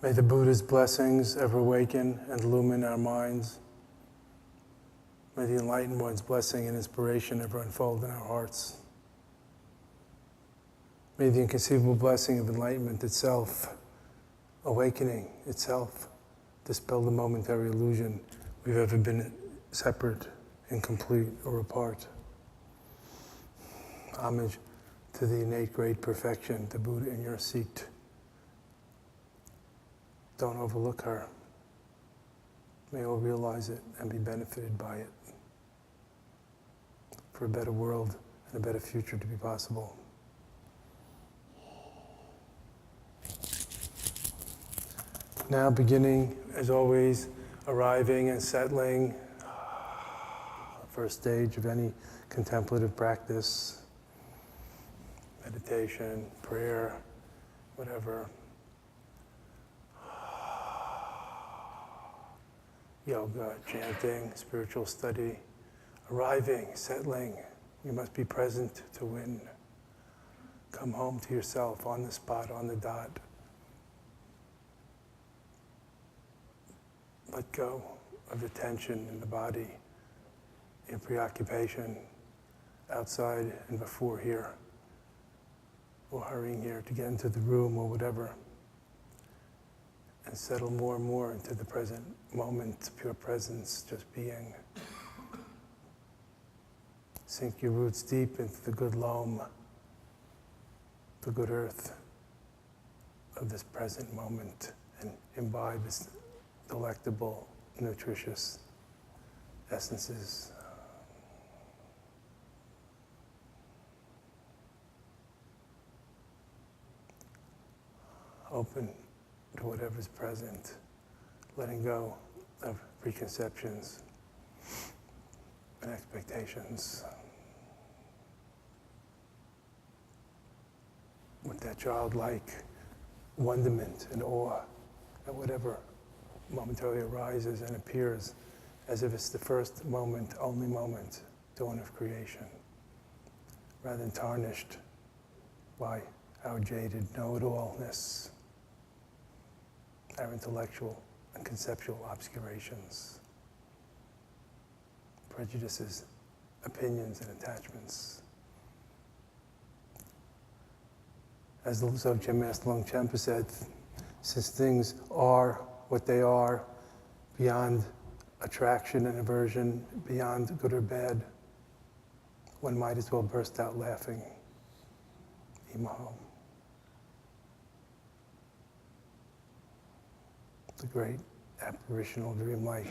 May the Buddha's blessings ever awaken and illumine our minds. May the Enlightened One's blessing and inspiration ever unfold in our hearts. May the inconceivable blessing of enlightenment itself, awakening itself, dispel the momentary illusion we've ever been separate, incomplete, or apart. Homage to the innate great perfection, the Buddha in your seat. Don't overlook her. May all realize it and be benefited by it for a better world and a better future to be possible. Now beginning, as always, arriving and settling, the first stage of any contemplative practice, meditation, prayer, whatever. Yoga, chanting, spiritual study, arriving, settling. You must be present to win. Come home to yourself on the spot, on the dot. Let go of the tension in the body, your preoccupation outside and before here, or hurrying here to get into the room or whatever. And settle more and more into the present moment, pure presence, just being. Sink your roots deep into the good loam, the good earth of this present moment, and imbibe its delectable, nutritious essences. Open to whatever's present, letting go of preconceptions and expectations. With that childlike wonderment and awe at whatever momentarily arises and appears as if it's the first moment, only moment, dawn of creation, rather than tarnished by our jaded know-it-allness, our intellectual and conceptual obscurations, prejudices, opinions, and attachments. As the Dzogchen Master Longchenpa said, since things are what they are, beyond attraction and aversion, beyond good or bad, one might as well burst out laughing. Imaho. The great apparitional dreamlike,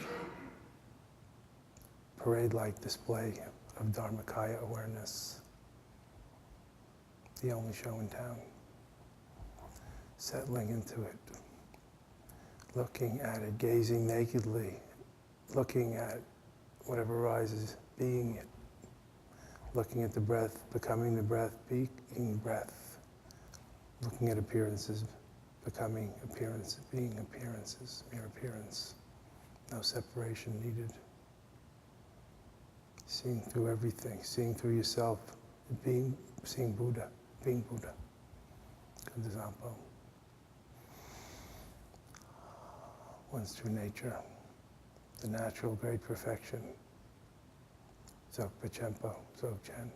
parade-like display of Dharmakaya awareness, the only show in town. Settling into it, looking at it, gazing nakedly, looking at whatever arises, being it, looking at the breath, becoming the breath, being breath, looking at appearances, becoming appearance, being appearances, mere appearance, no separation needed. Seeing through everything, seeing through yourself, seeing Buddha, being Buddha. Kandazampo. One's true nature, the natural great perfection, Dzogpa Chenpo, Dzogchen.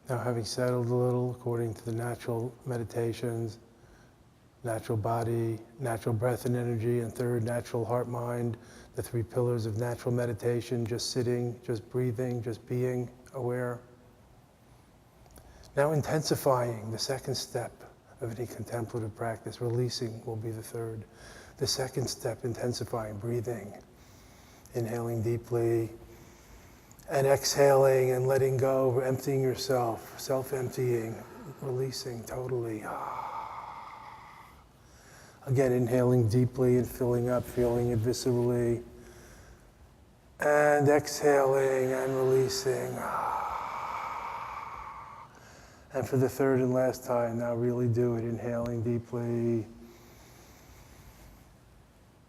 Now, having settled a little according to the natural meditations, natural body, natural breath and energy, and third, natural heart-mind, the three pillars of natural meditation, just sitting, just breathing, just being aware. Now intensifying, the second step of any contemplative practice, releasing will be the third. The second step, intensifying, breathing. Inhaling deeply and exhaling and letting go, emptying yourself, self-emptying, releasing totally. Again, inhaling deeply and filling up, feeling it viscerally. And exhaling and releasing. And for the third and last time, now really do it. Inhaling deeply.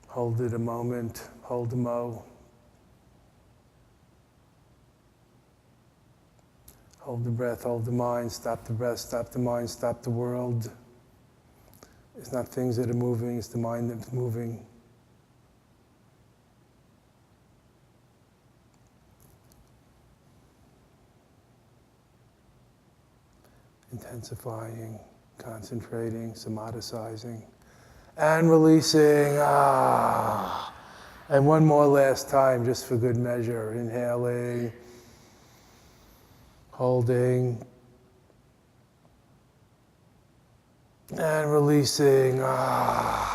Hold it a moment. Hold the mo. Hold the breath, hold the mind. Stop the breath, stop the mind, stop the world. It's not things that are moving, it's the mind that's moving. Intensifying, concentrating, somaticizing, and releasing. And one more last time, just for good measure. Inhaling, holding, and releasing. Now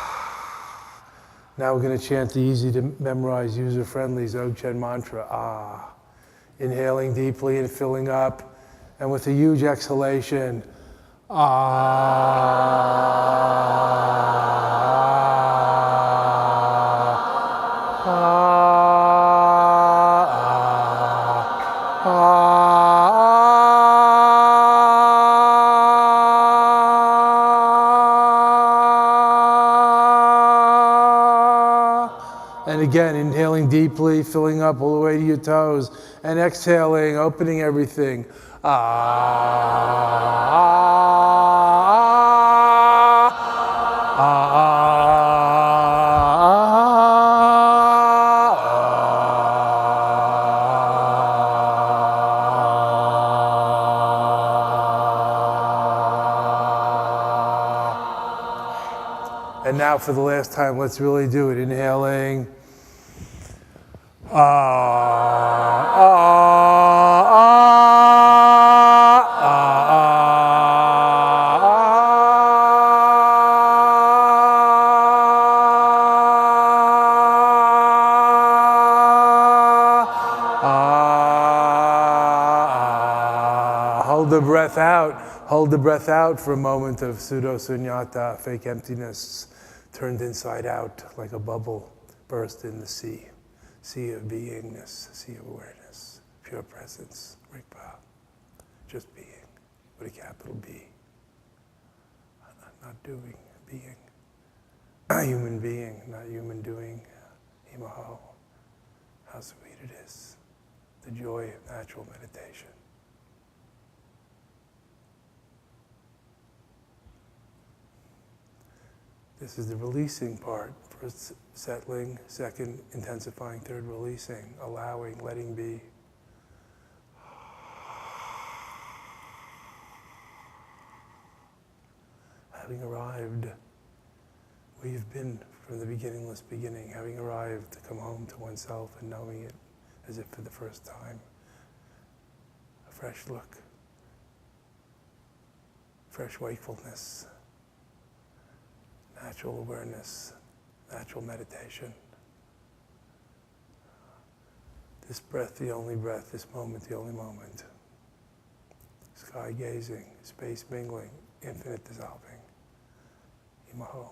we're going to chant the easy to memorize, user-friendly Dzogchen mantra. Inhaling deeply and filling up. And with a huge exhalation, And again, inhaling deeply, filling up all the way to your toes, and exhaling, opening everything. And now for the last time, let's really do it. Inhaling. Hold the breath out. Hold the breath out for a moment of pseudo-sunyata, fake emptiness, turned inside out like a bubble burst in the sea. Sea of beingness, sea of awareness, pure presence, Rigpa, just being, with a capital B. Not doing, being. Human being, not human doing. Imaho, how sweet it is. The joy of natural meditation. This is the releasing part. First, settling. Second, intensifying. Third, releasing, allowing, letting be. Having arrived, we've been from the beginningless beginning, having arrived to come home to oneself and knowing it as if for the first time. A fresh look, fresh wakefulness, natural awareness, natural meditation. This breath, the only breath, this moment, the only moment. Sky gazing, space mingling, infinite dissolving. Imaho.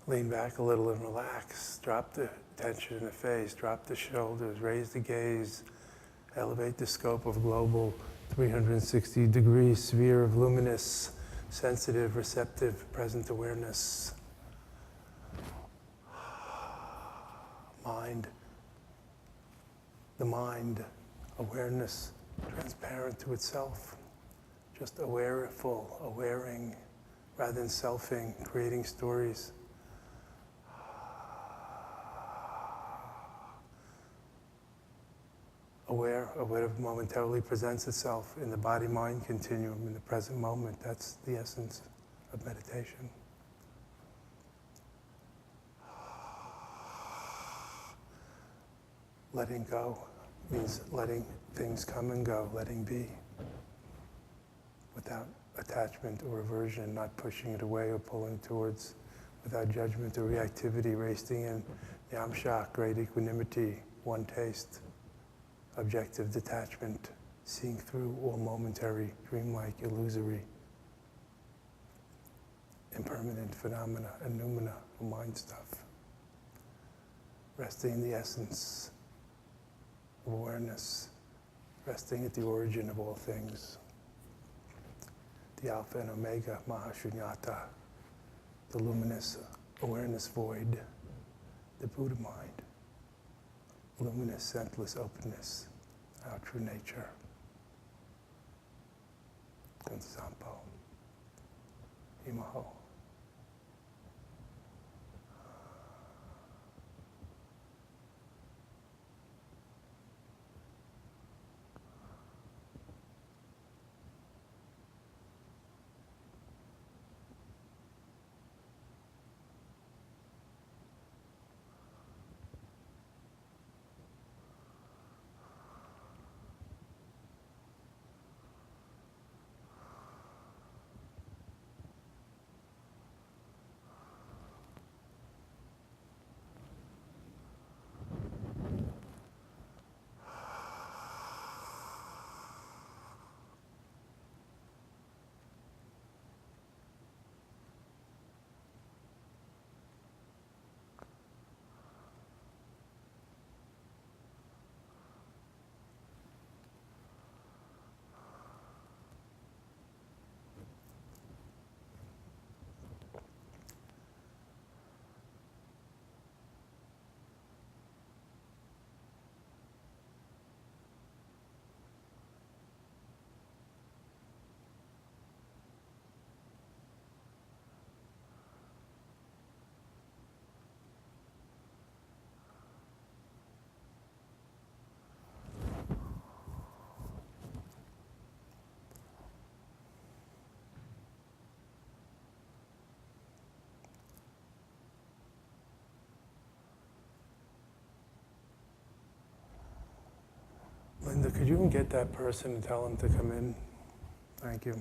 Lean back a little and relax. Drop the tension in the face, drop the shoulders, raise the gaze, elevate the scope of global 360-degree sphere of luminous, sensitive, receptive, present awareness. Mind, the mind, awareness, transparent to itself, just awareful, awaring, rather than selfing, creating stories. Aware of whatever momentarily presents itself in the body-mind continuum, in the present moment. That's the essence of meditation. Letting go means letting things come and go, letting be, without attachment or aversion, not pushing it away or pulling towards, without judgment or reactivity, resting in yamshak, great equanimity, one taste, objective detachment, seeing through all momentary, dreamlike, illusory, impermanent phenomena and noumena of mind stuff. Resting in the essence of awareness, resting at the origin of all things. The Alpha and Omega, Mahashunyata, the luminous awareness void, the Buddha mind, luminous, senseless openness, our true nature. Gunsampo, Imaho. Linda, could you even get that person and tell them to come in? Thank you.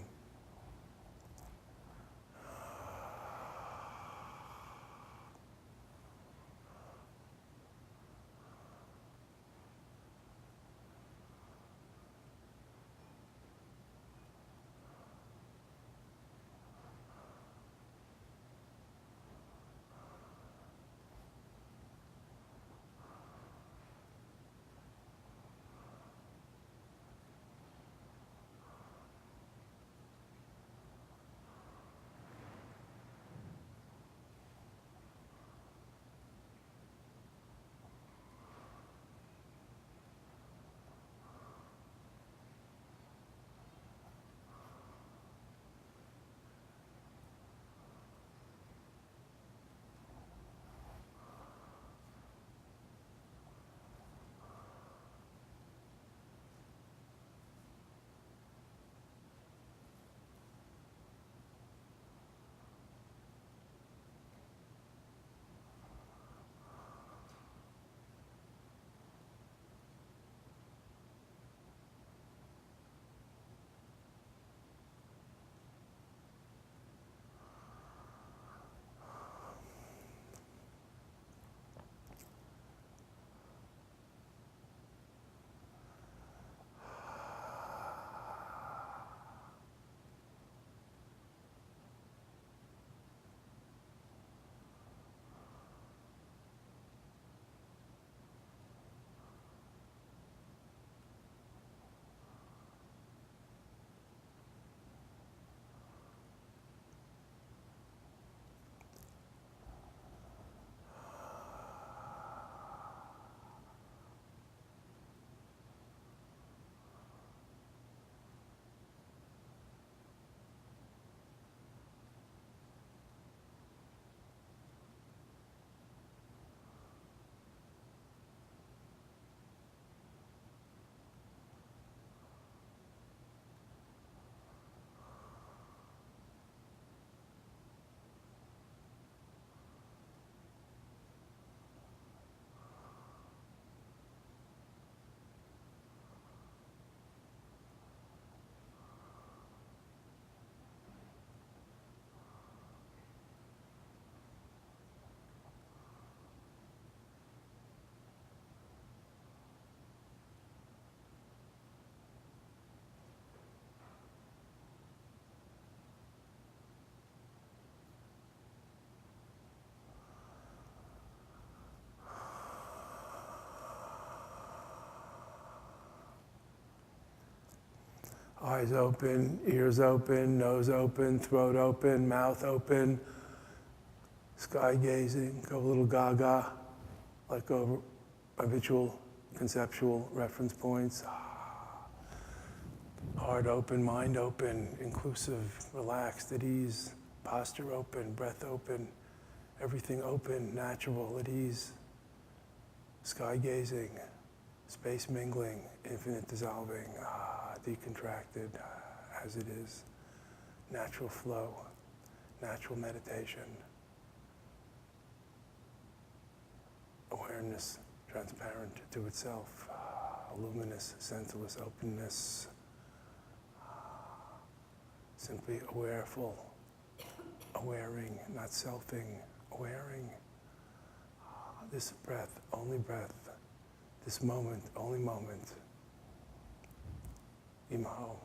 Eyes open, ears open, nose open, throat open, mouth open, sky gazing, go a little gaga, let go of habitual conceptual reference points. Heart open, mind open, inclusive, relaxed, at ease, posture open, breath open, everything open, natural, at ease, sky gazing, space mingling, infinite dissolving, decontracted as it is, natural flow, natural meditation, awareness transparent to itself, luminous, senseless openness, simply awareful, awaring, not selfing, awaring. This breath, only breath, this moment, only moment. Imaho.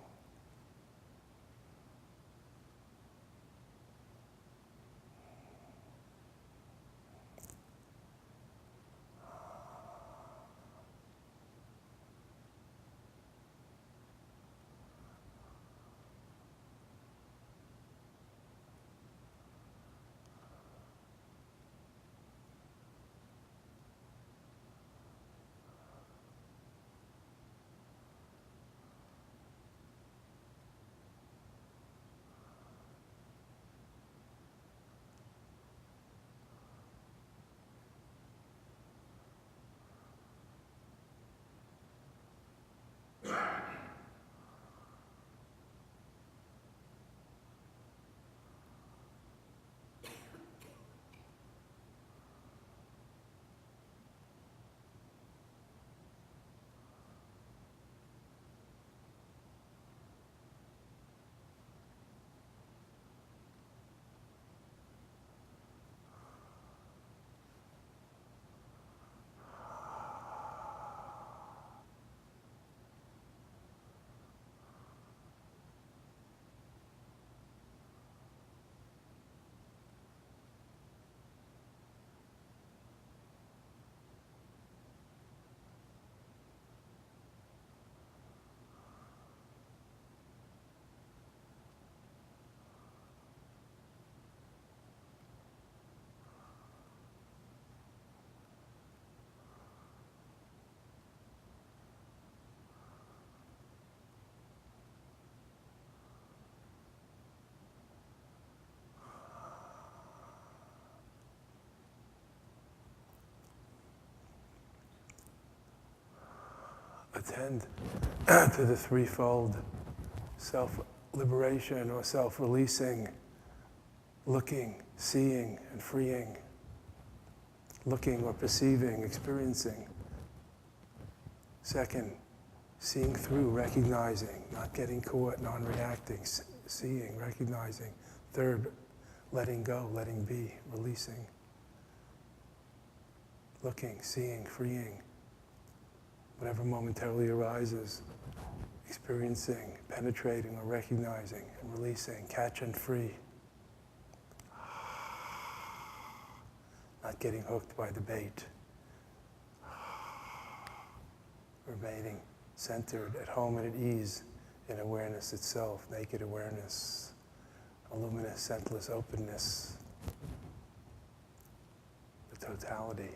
Attend to the threefold self-liberation or self-releasing, looking, seeing, and freeing, looking or perceiving, experiencing. Second, seeing through, recognizing, not getting caught, non-reacting, seeing, recognizing. Third, letting go, letting be, releasing. Looking, seeing, freeing. Whatever momentarily arises, experiencing, penetrating or recognizing and releasing, catch and free. Not getting hooked by the bait. Remaining centered, at home and at ease in awareness itself, naked awareness, a luminous, scentless openness, the totality,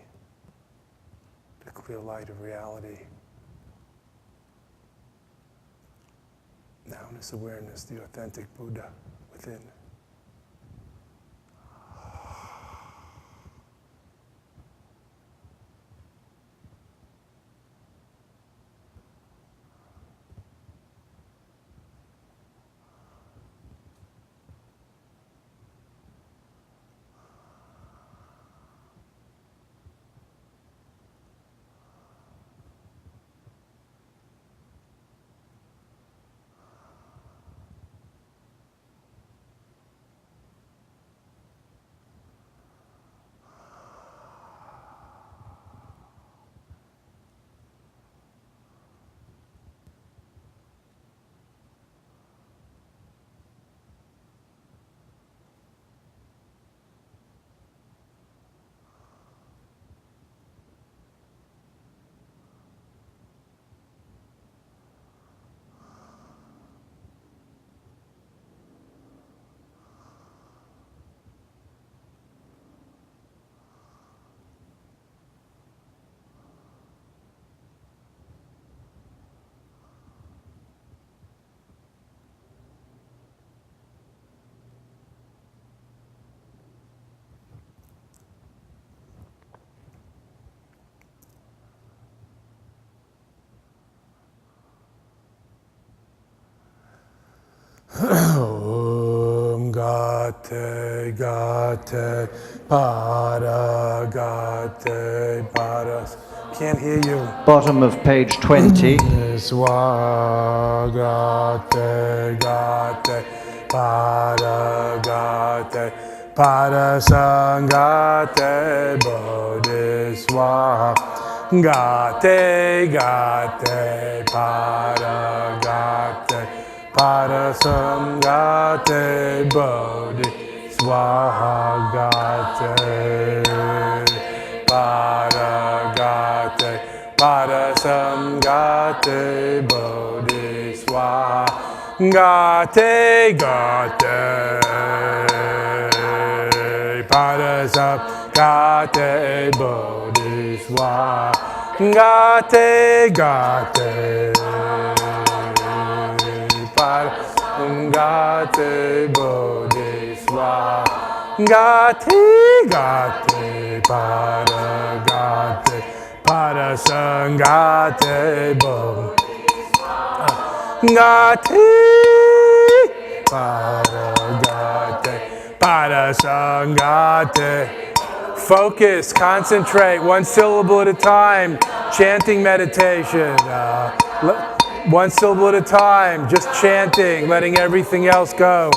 the clear light of reality. Nowness awareness, the authentic Buddha within. Om Gate Gate Pada Gate Padas. Can't hear you. Bottom of page 20. Swa Gate Gate Pada Gate Pada Sangate Bodhiswa Gate Gate Pada Gate Pada Sangate Bodhi Swaha Gate Pada Gate Pada Sangate Bodhi Swaha Gate Gate Pada Sangate Bodhi Swaha Gate Gate Gate Bodhiswa Gate Gate Pada Gate Pada Sangate Bodhiswa Gate Pada Gate Pada Sangate. Focus, concentrate, one syllable at a time. Chanting meditation. One syllable at a time, just chanting, letting everything else go.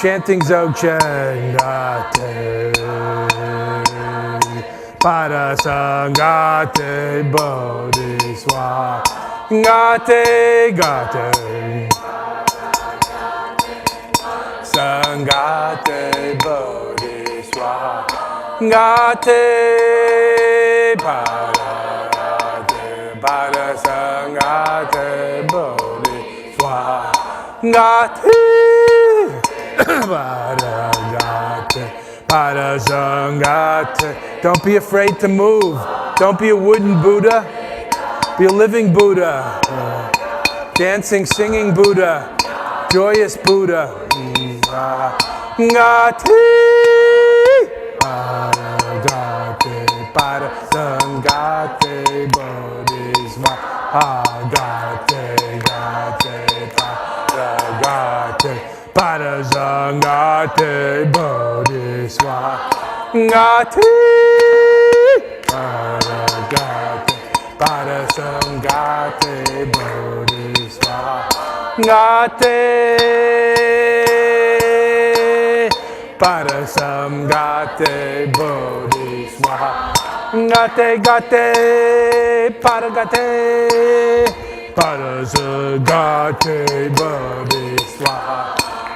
Chanting Dzogchen. Gate Pada Sangate Bodhiswa Gate Gate Sangate Bodhiswa Gate Pada Sangate Bodhiswa Gate Pada Gate Pada Sangate. Don't be afraid to move. Don't be a wooden Buddha. Be a living Buddha. Dancing, singing Buddha. Joyous Buddha. Gate Pada Sangate Bodhiswa Gate Gate Pada Gate Pada Sangate Bodhiswa Gate Pada Gate Pada Sangate Bodhiswa Gate Pada Sangate Bodhiswa Gate Gate Pada Gate Pada Sangate Bodhiswa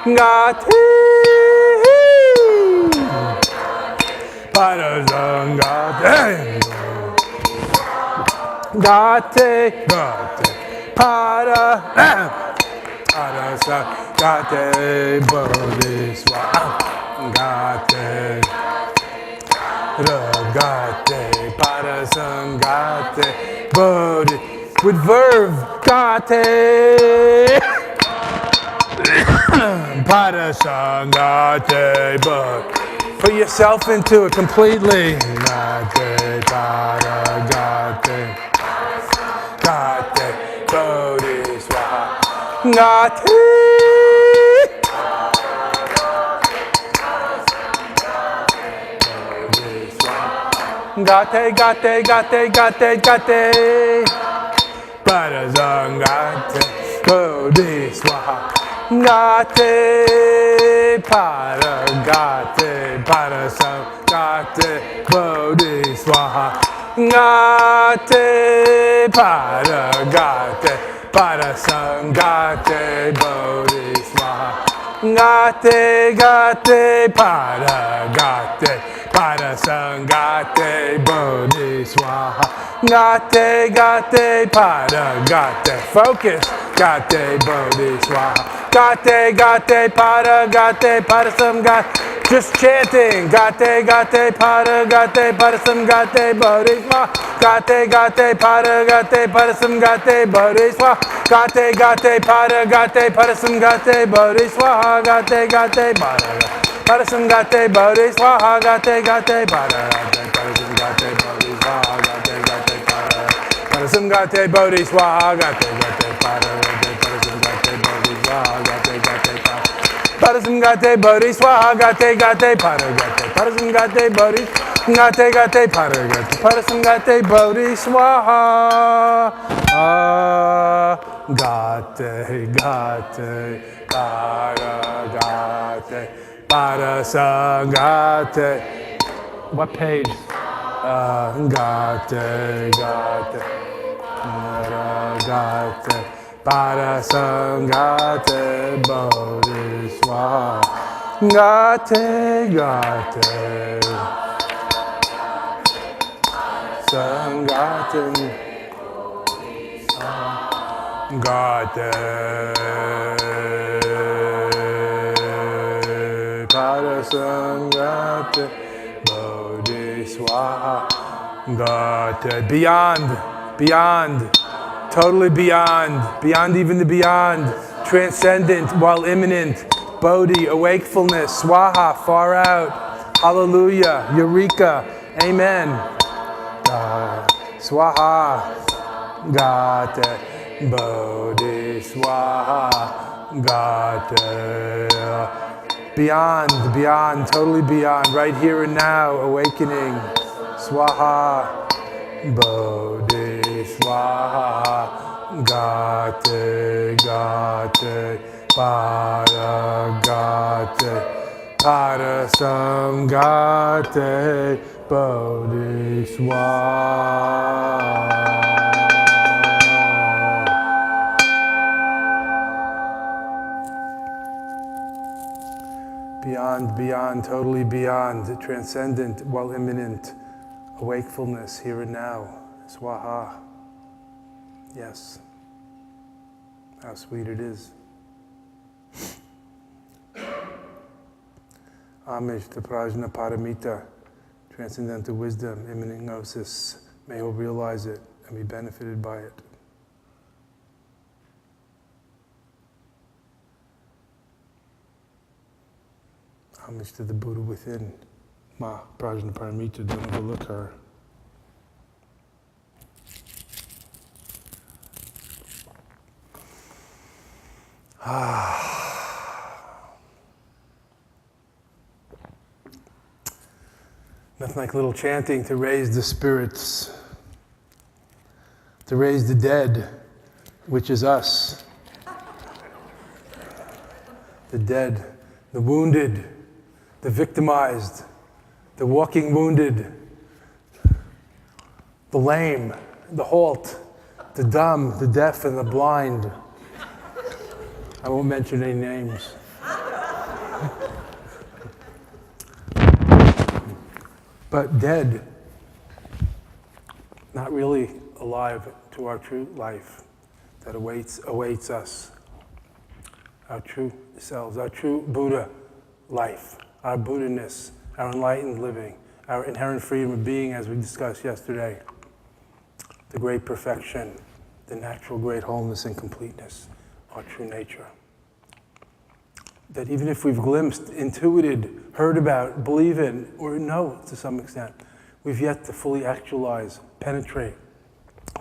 Gate Pada Sangate Gate Gate Pada Sangate Bodhiswa Gate Gate Pada Sangate Bodhi. With verve Gate Pada Sangate Bodhi. Put yourself into it completely. Gate Pada Gate Gate Bodhiswa Gate Gate Gate Gate Gate Gate Pada Sangate Bodhiswa Gate Pada Gate Pada Sangate Bodhiswa Gate Pada Gate Pada Sangate Bodhiswa Gate Gate Pada Gate Pada Sangate Bodhiswa Gate Gate Pada Gate. Focus. Gate Bodhiswa Gate Gate Pada Gate Pada Sangate. Just chanting. Gate Gate Pada Gate Pada Sangate Bodhiswa Gate Gate Pada Gate Pada Sangate Bodhiswa Gate Gate Pada Gate Pada Sangate Bodhiswa Gate Gate Pada Sangate Bodhiswa Gate Gate Pada Sangate Bodhiswa Gate Gate Pada Sangate Bodhiswa Gate Gate Pada Sangate Bodhiswa Gate Gate Parasangate Bodhi Swaha Gate Gate Paragate Parasangate Bodhi Gate Gate Paragate Parasangate Bodhi Swaha Gate Gate Paragate Parasangate. What page? Gate Gate Paragate Parasangate Bodhi Swaha Gate Gate Sangate Gate Parasangate Bodhi Swaha Gate. Beyond, totally beyond even the beyond, transcendent while imminent, Bodhi, awakefulness, Swaha, far out, hallelujah, eureka, amen, Swaha, Gate, Bodhi, Swaha, Gate, beyond, totally beyond, right here and now, awakening, Swaha, Bodhi, Swaha, Gate, Gate, Paragate, Parasangate, Bodhi, Swaha. Beyond, totally beyond, transcendent while imminent, awakefulness here and now, Swaha. Yes, how sweet it is. Homage to Prajna Paramita, transcendental wisdom, imminent gnosis. May all realize it and be benefited by it. Homage to the Buddha within. Ma, Prajna Paramita, don't overlook her. Nothing like little chanting to raise the spirits, to raise the dead, which is us. The dead, the wounded, the victimized, the walking wounded, the lame, the halt, the dumb, the deaf, and the blind. I won't mention any names. But dead, not really alive to our true life that awaits us, our true selves, our true Buddha life, our Buddha-ness, our enlightened living, our inherent freedom of being, as we discussed yesterday, the great perfection, the natural great wholeness and completeness, our true nature. That even if we've glimpsed, intuited, heard about, believe in, or know to some extent, we've yet to fully actualize, penetrate,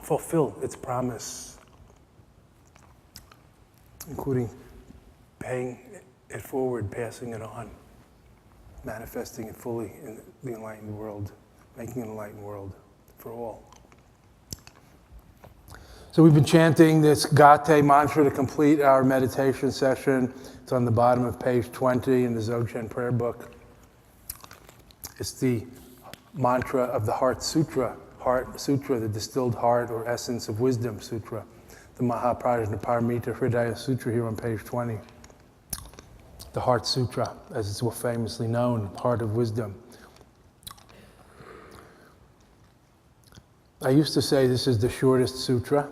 fulfill its promise, including paying it forward, passing it on, manifesting it fully in the enlightened world, making an enlightened world for all. So we've been chanting this Gate mantra to complete our meditation session. It's on the bottom of page 20 in the Dzogchen prayer book. It's the mantra of the Heart Sutra, the distilled heart or essence of wisdom sutra, the Mahaprajna Paramita Hridaya Sutra here on page 20. The Heart Sutra, as it's famously known, heart of wisdom. I used to say this is the shortest sutra,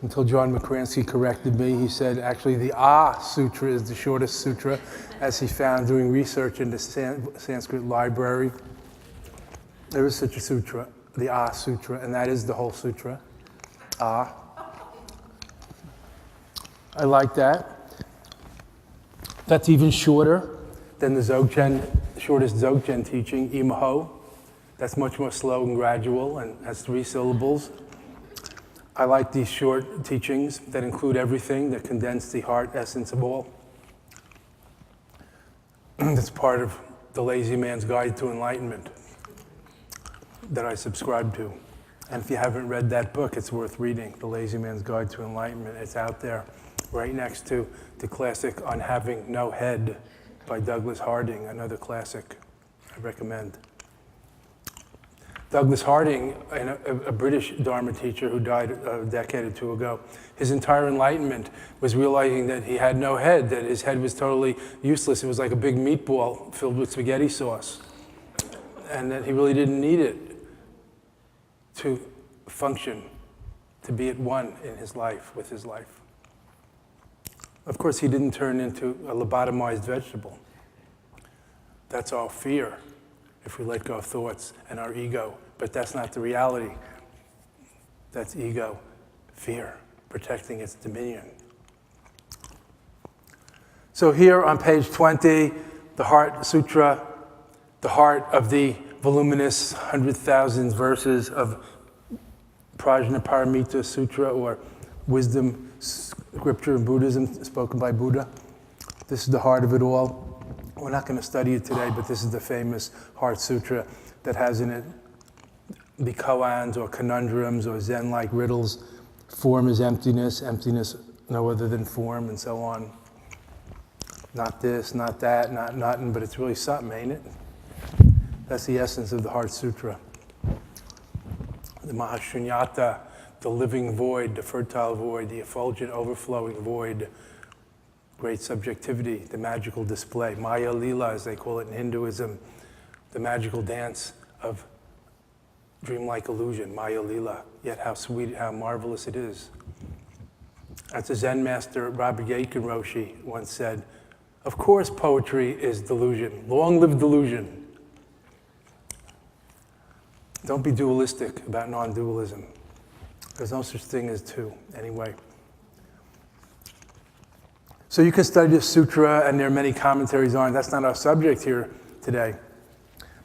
until John McCransky corrected me. He said, actually, the Sutra is the shortest sutra, as he found doing research in the Sanskrit library. There is such a sutra, the Sutra, and that is the whole sutra. I like that. That's even shorter than the shortest Dzogchen teaching, Imaho. That's much more slow and gradual and has 3 syllables. I like these short teachings that include everything, that condense the heart essence of all. It's part of The Lazy Man's Guide to Enlightenment that I subscribe to. And if you haven't read that book, it's worth reading, The Lazy Man's Guide to Enlightenment. It's out there right next to the classic On Having No Head by Douglas Harding, another classic I recommend. Douglas Harding, a British Dharma teacher who died a decade or two ago, his entire enlightenment was realizing that he had no head, that his head was totally useless. It was like a big meatball filled with spaghetti sauce, and that he really didn't need it to function, to be at one in his life, with his life. Of course, he didn't turn into a lobotomized vegetable. That's all fear, if we let go of thoughts and our ego. But that's not the reality. That's ego, fear, protecting its dominion. So here on page 20, the Heart Sutra, the heart of the voluminous 100,000 verses of Prajnaparamita Sutra, or wisdom scripture in Buddhism spoken by Buddha. This is the heart of it all. We're not going to study it today, but this is the famous Heart Sutra that has in it the koans or conundrums or Zen-like riddles. Form is emptiness, emptiness no other than form, and so on. Not this, not that, not nothing, but it's really something, ain't it? That's the essence of the Heart Sutra. The Mahashunyata, the living void, the fertile void, the effulgent, overflowing void, great subjectivity, the magical display, Maya Lila, as they call it in Hinduism, the magical dance of dreamlike illusion, Maya Lila, yet how sweet, how marvelous it is. As the Zen master Robert Aitken Roshi once said, of course poetry is delusion. Long live delusion. Don't be dualistic about non-dualism. There's no such thing as two, anyway. So you can study this sutra, and there are many commentaries on it. That's not our subject here today.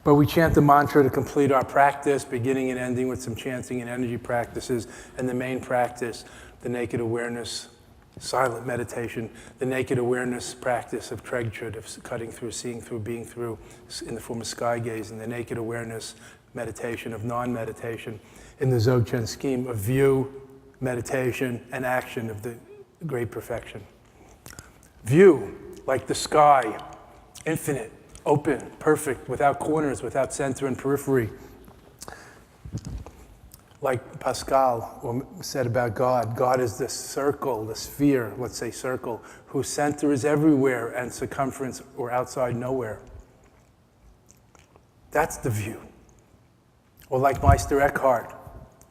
But we chant the mantra to complete our practice, beginning and ending with some chanting and energy practices, and the main practice, the naked awareness, silent meditation, the naked awareness practice of Tregchud, of cutting through, seeing through, being through, in the form of sky gazing, the naked awareness meditation of non-meditation, in the Dzogchen scheme of view, meditation, and action of the great perfection. View, like the sky, infinite, open, perfect, without corners, without center and periphery. Like Pascal said about God, God is the circle, the sphere, let's say circle, whose center is everywhere and circumference or outside nowhere. That's the view. Or like Meister Eckhart,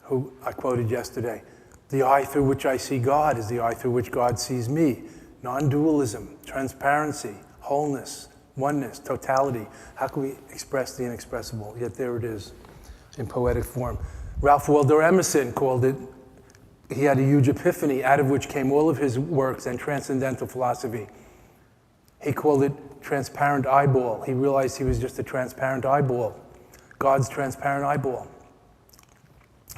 who I quoted yesterday, the eye through which I see God is the eye through which God sees me. Non-dualism, transparency, wholeness, oneness, totality. How can we express the inexpressible? Yet there it is in poetic form. Ralph Waldo Emerson called it, he had a huge epiphany out of which came all of his works and transcendental philosophy. He called it transparent eyeball. He realized he was just a transparent eyeball, God's transparent eyeball.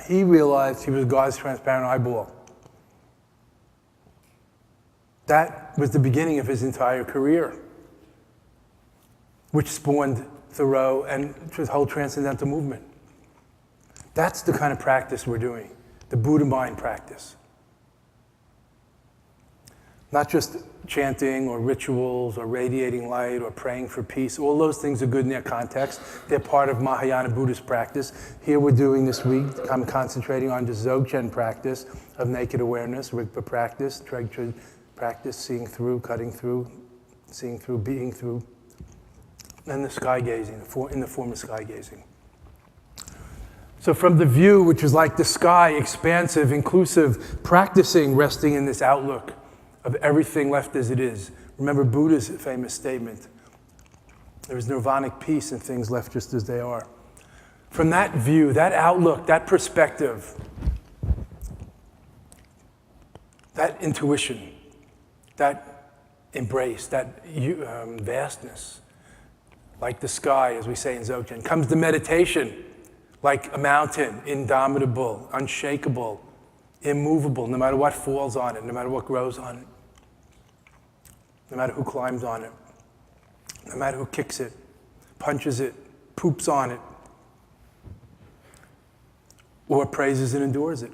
He realized he was God's transparent eyeball. That was the beginning of his entire career, which spawned Thoreau and the whole transcendental movement. That's the kind of practice we're doing, the Buddha mind practice. Not just chanting or rituals or radiating light or praying for peace. All those things are good in their context. They're part of Mahayana Buddhist practice. Here we're doing this week, I'm concentrating on the Dzogchen practice of naked awareness, Rigpa practice, Tregchud practice, seeing through, cutting through, seeing through, being through, and the sky gazing, in the form of sky gazing. So from the view, which is like the sky, expansive, inclusive, practicing, resting in this outlook of everything left as it is. Remember Buddha's famous statement, there is nirvanic peace in things left just as they are. From that view, that outlook, that perspective, that intuition, that embrace, that vastness, like the sky, as we say in Dzogchen, comes the meditation, like a mountain, indomitable, unshakable, immovable, no matter what falls on it, no matter what grows on it, no matter who climbs on it. no matter who kicks it, punches it, poops on it, or praises and endures it.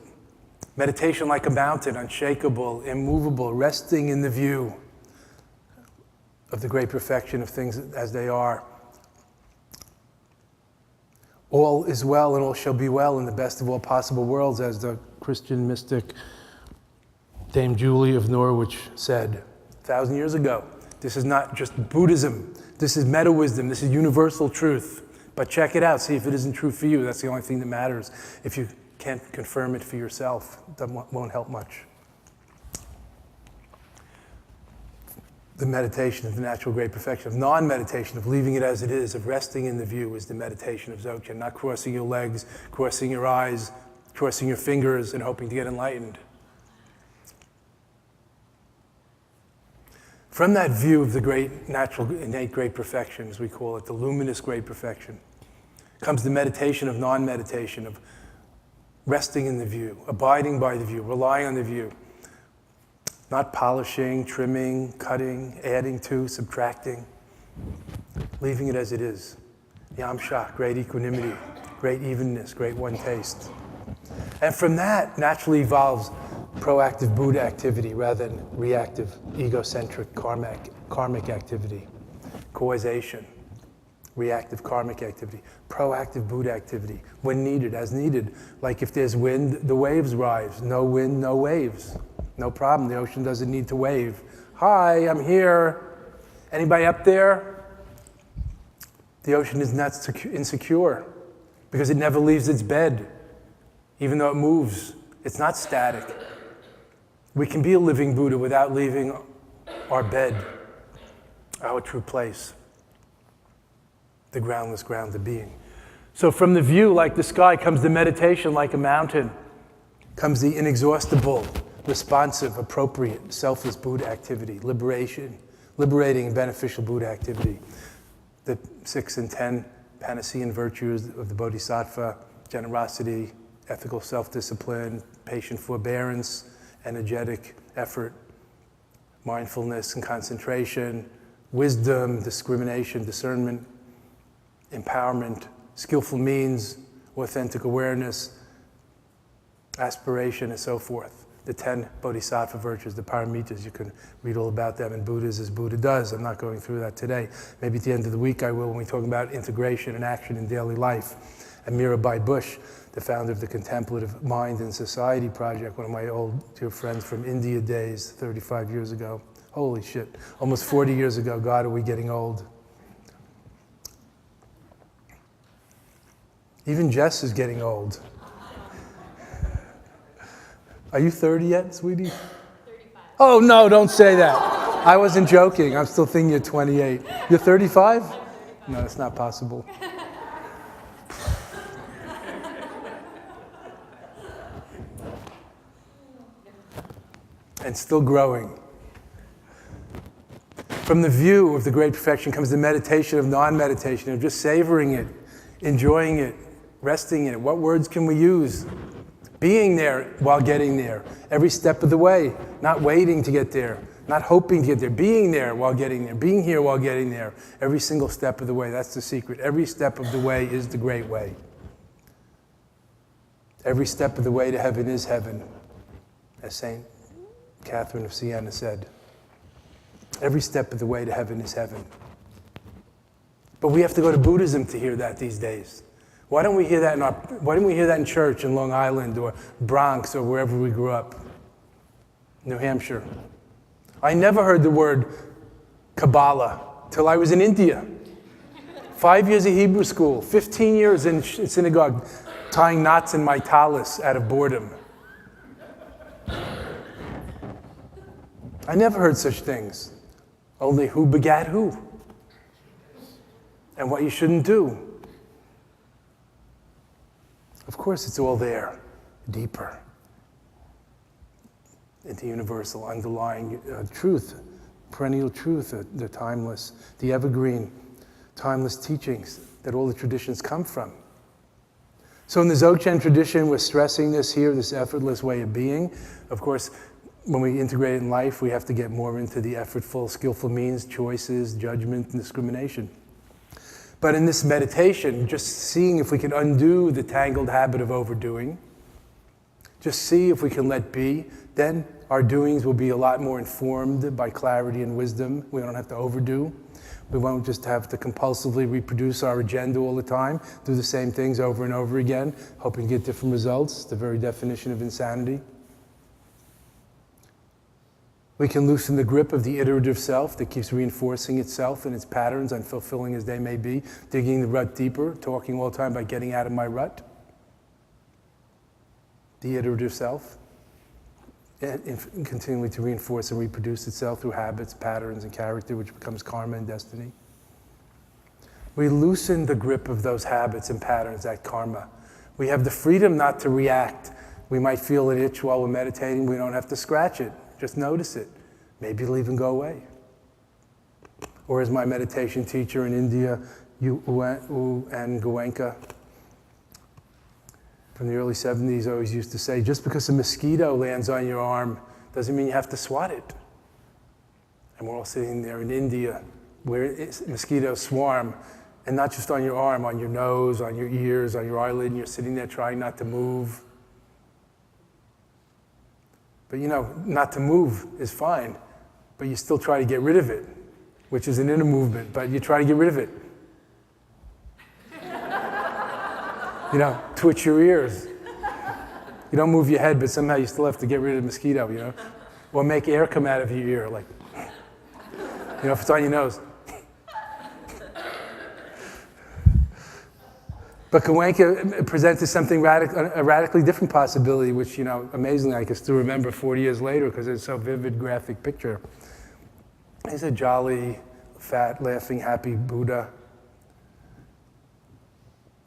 Meditation like a mountain, unshakable, immovable, resting in the view of the great perfection of things as they are. All is well and all shall be well in the best of all possible worlds, as the Christian mystic Dame Julie of Norwich said 1,000 years ago. This is not just Buddhism. This is meta-wisdom. This is universal truth. But check it out. See if it isn't true for you. That's the only thing that matters. If you can't confirm it for yourself, that won't help much. The meditation of the natural great perfection, of non-meditation, of leaving it as it is, of resting in the view is the meditation of Dzogchen, not crossing your legs, crossing your eyes, crossing your fingers and hoping to get enlightened. From that view of the great natural innate great perfection, as we call it, the luminous great perfection, comes the meditation of non-meditation, of resting in the view, abiding by the view, relying on the view. Not polishing, trimming, cutting, adding to, subtracting, leaving it as it is. Yamsha, great equanimity, great evenness, great one taste. And from that naturally evolves proactive Buddha activity rather than reactive, egocentric karmic activity. Causation, reactive karmic activity. Proactive Buddha activity, when needed, as needed. Like if there's wind, the waves rise. No wind, no waves. No problem, the ocean doesn't need to wave. Hi, I'm here. Anybody up there? The ocean is not insecure because it never leaves its bed, even though it moves. It's not static. We can be a living Buddha without leaving our bed, our true place, the groundless ground of being. So from the view like the sky comes the meditation like a mountain, comes the inexhaustible, responsive, appropriate, selfless Buddha activity, liberating and beneficial Buddha activity. The 6 and 10 Panacean virtues of the Bodhisattva: generosity, ethical self-discipline, patient forbearance, energetic effort, mindfulness and concentration, wisdom, discrimination, discernment, empowerment, skillful means, authentic awareness, aspiration, and so forth. The 10 Bodhisattva virtues, the paramitas, you can read all about them in Buddhas as Buddha does. I'm not going through that today. Maybe at the end of the week I will when we talk about integration and action in daily life. And Mirabai Bush, the founder of the Contemplative Mind and Society Project, one of my old dear friends from India days, 35 years ago. Holy shit, almost 40 years ago. God, are we getting old? Even Jess is getting old. Are you 30 yet, sweetie? 35. Oh, no, don't say that. I wasn't joking. I'm still thinking you're 28. You're 35? I'm 35. No, it's not possible. And still growing. From the view of the great perfection comes the meditation of non-meditation, of just savoring it, enjoying it, resting in it. What words can we use? Being there while getting there, every step of the way, not waiting to get there, not hoping to get there, being there while getting there, being here while getting there, every single step of the way. That's the secret. Every step of the way is the great way. Every step of the way to heaven is heaven, as St. Catherine of Siena said. Every step of the way to heaven is heaven. But we have to go to Buddhism to hear that these days. Why don't we hear that in church in Long Island or Bronx or wherever we grew up? New Hampshire. I never heard the word Kabbalah till I was in India. 5 years of Hebrew school, 15 years in synagogue, tying knots in my tallis out of boredom. I never heard such things. Only who begat who. And what you shouldn't do. Of course, it's all there, deeper, into universal, underlying truth, perennial truth, the timeless, the evergreen, timeless teachings that all the traditions come from. So in the Dzogchen tradition, we're stressing this here, this effortless way of being. Of course, when we integrate it in life, we have to get more into the effortful, skillful means, choices, judgment, and discrimination. But in this meditation, just seeing if we can undo the tangled habit of overdoing, just see if we can let be, then our doings will be a lot more informed by clarity and wisdom. We don't have to overdo. We won't just have to compulsively reproduce our agenda all the time, do the same things over and over again, hoping to get different results, the very definition of insanity. We can loosen the grip of the iterative self that keeps reinforcing itself and its patterns, unfulfilling as they may be, digging the rut deeper, talking all the time about getting out of my rut. The iterative self, and continually to reinforce and reproduce itself through habits, patterns, and character, which becomes karma and destiny. We loosen the grip of those habits and patterns, that karma. We have the freedom not to react. We might feel an itch while we're meditating. We don't have to scratch it. Just notice it. Maybe it'll even go away. Or as my meditation teacher in India, U N Goenka, from the early 70s, always used to say, just because a mosquito lands on your arm doesn't mean you have to swat it. And we're all sitting there in India where mosquitoes swarm, and not just on your arm, on your nose, on your ears, on your eyelid, and you're sitting there trying not to move. But not to move is fine, but you still try to get rid of it, which is an inner movement, but you try to get rid of it. Twitch your ears. You don't move your head, but somehow you still have to get rid of the mosquito, Or make air come out of your ear, like, if it's on your nose. But Goenka presented something a radically different possibility, which, amazingly I can still remember 40 years later because it's so vivid, graphic picture. He's a jolly, fat, laughing, happy Buddha.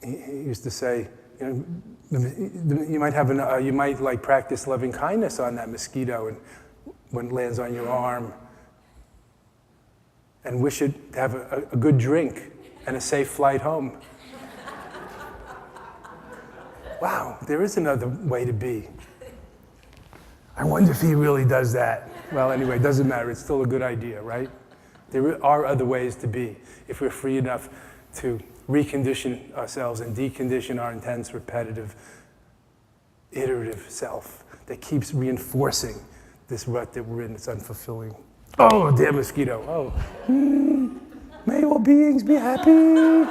He used to say, you might practice loving kindness on that mosquito, and when it lands on your arm, and wish it to have a good drink and a safe flight home. Wow, there is another way to be. I wonder if he really does that. Well, anyway, it doesn't matter. It's still a good idea, right? There are other ways to be if we're free enough to recondition ourselves and decondition our intense, repetitive, iterative self that keeps reinforcing this rut that we're in that's unfulfilling. Oh, damn mosquito. Oh, may all beings be happy.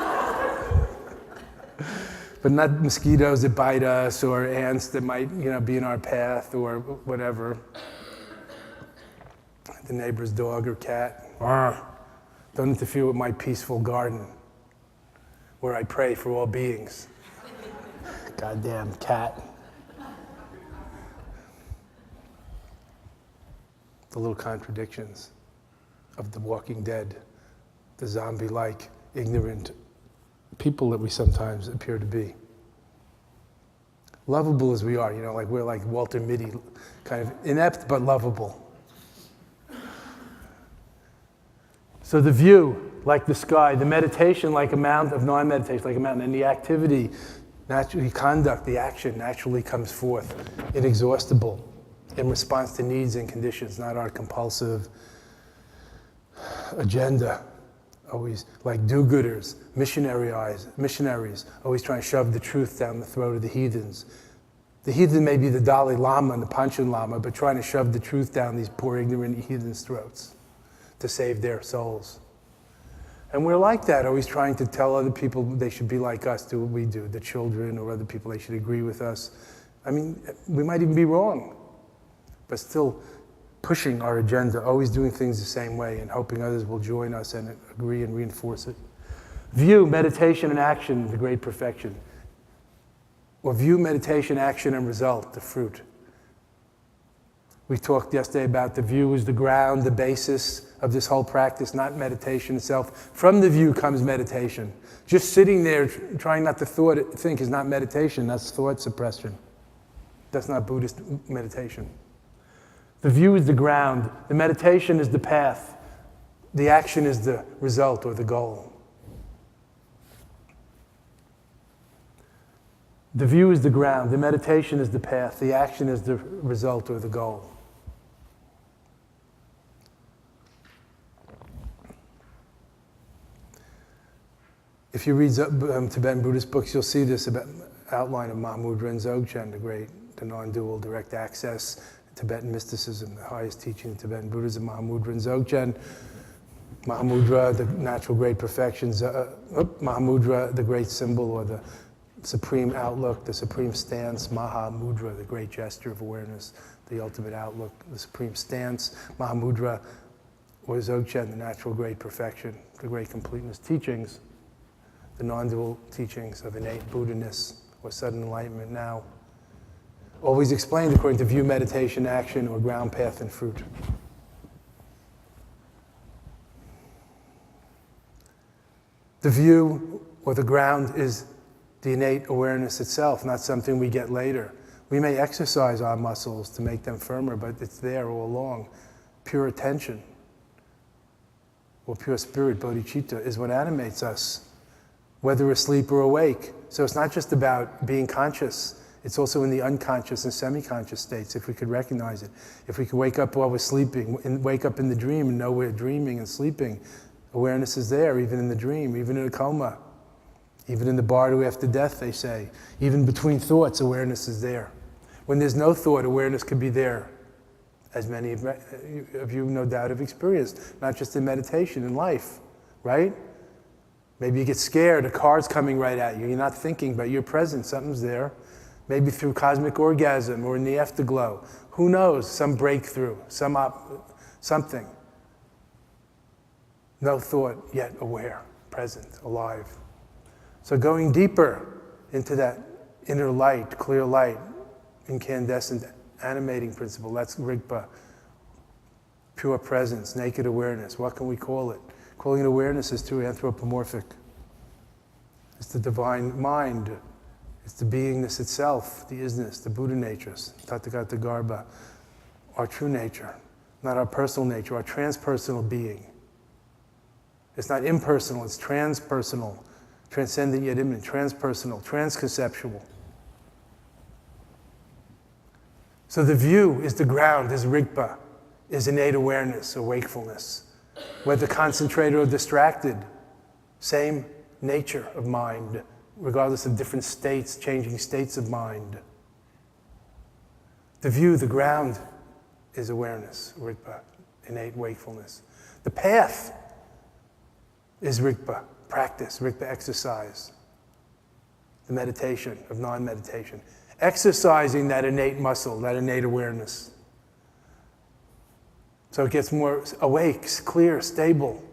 But not mosquitoes that bite us or ants that might, be in our path or whatever. The neighbor's dog or cat. Don't interfere with my peaceful garden where I pray for all beings. Goddamn cat. The little contradictions of the Walking Dead, the zombie-like, ignorant people that we sometimes appear to be. Lovable as we are, we're like Walter Mitty, kind of inept but lovable. So the view, like the sky, the meditation like a mountain, of non-meditation like a mountain, and the activity, naturally conduct, the action naturally comes forth, inexhaustible, in response to needs and conditions, not our compulsive agenda. Always like do-gooders, missionaries, always trying to shove the truth down the throat of the heathens. The heathen may be the Dalai Lama and the Panchen Lama, but trying to shove the truth down these poor, ignorant heathens' throats to save their souls. And we're like that, always trying to tell other people they should be like us, do what we do, the children or other people, they should agree with us. I mean, we might even be wrong, but still pushing our agenda, always doing things the same way and hoping others will join us and agree and reinforce it. View, meditation, and action, the great perfection. Or view, meditation, action, and result, the fruit. We talked yesterday about the view is the ground, the basis of this whole practice, not meditation itself. From the view comes meditation. Just sitting there trying not to think is not meditation, that's thought suppression. That's not Buddhist meditation. The view is the ground, the meditation is the path, the action is the result or the goal. The view is the ground, the meditation is the path, the action is the result or the goal. If you read Tibetan Buddhist books, you'll see this about outline of Mahamudra and Dzogchen, the non-dual direct access, Tibetan mysticism, the highest teaching of Tibetan Buddhism, Mahamudra and Dzogchen. Mahamudra, the natural great perfections, Mahamudra, the great symbol or the supreme outlook, the supreme stance, Mahamudra, the great gesture of awareness, the ultimate outlook, the supreme stance, Mahamudra, or Dzogchen, the natural great perfection, the great completeness teachings, the non-dual teachings of innate Buddha-ness or sudden enlightenment now. Always explained according to view, meditation, action, or ground, path, and fruit. The view or the ground is the innate awareness itself, not something we get later. We may exercise our muscles to make them firmer, but it's there all along. Pure attention, or pure spirit, bodhicitta, is what animates us, whether asleep or awake. So it's not just about being conscious, it's also in the unconscious and semi-conscious states, if we could recognize it. If we could wake up while we're sleeping, and wake up in the dream and know we're dreaming and sleeping, awareness is there, even in the dream, even in a coma, even in the bardo after death, they say. Even between thoughts, awareness is there. When there's no thought, awareness could be there, as many of you no doubt have experienced, not just in meditation, in life, right? Maybe you get scared, a car's coming right at you, you're not thinking, but you're present, something's there. Maybe through cosmic orgasm or in the afterglow. Who knows, some breakthrough, something. No thought, yet aware, present, alive. So going deeper into that inner light, clear light, incandescent, animating principle, that's Rigpa. Pure presence, naked awareness, what can we call it? Calling it awareness is too anthropomorphic. It's the divine mind. It's the beingness itself, the isness, the Buddha natures, Tathagata Garbha, our true nature, not our personal nature, our transpersonal being. It's not impersonal, it's transpersonal, transcendent yet immanent, transpersonal, transconceptual. So the view is the ground, is Rigpa, is innate awareness or wakefulness. Whether concentrated or distracted, same nature of mind, regardless of different states, changing states of mind. The view, the ground, is awareness, Rigpa, innate wakefulness. The path is Rigpa, practice, Rigpa exercise. The meditation of non-meditation. Exercising that innate muscle, that innate awareness. So it gets more awake, clear, stable,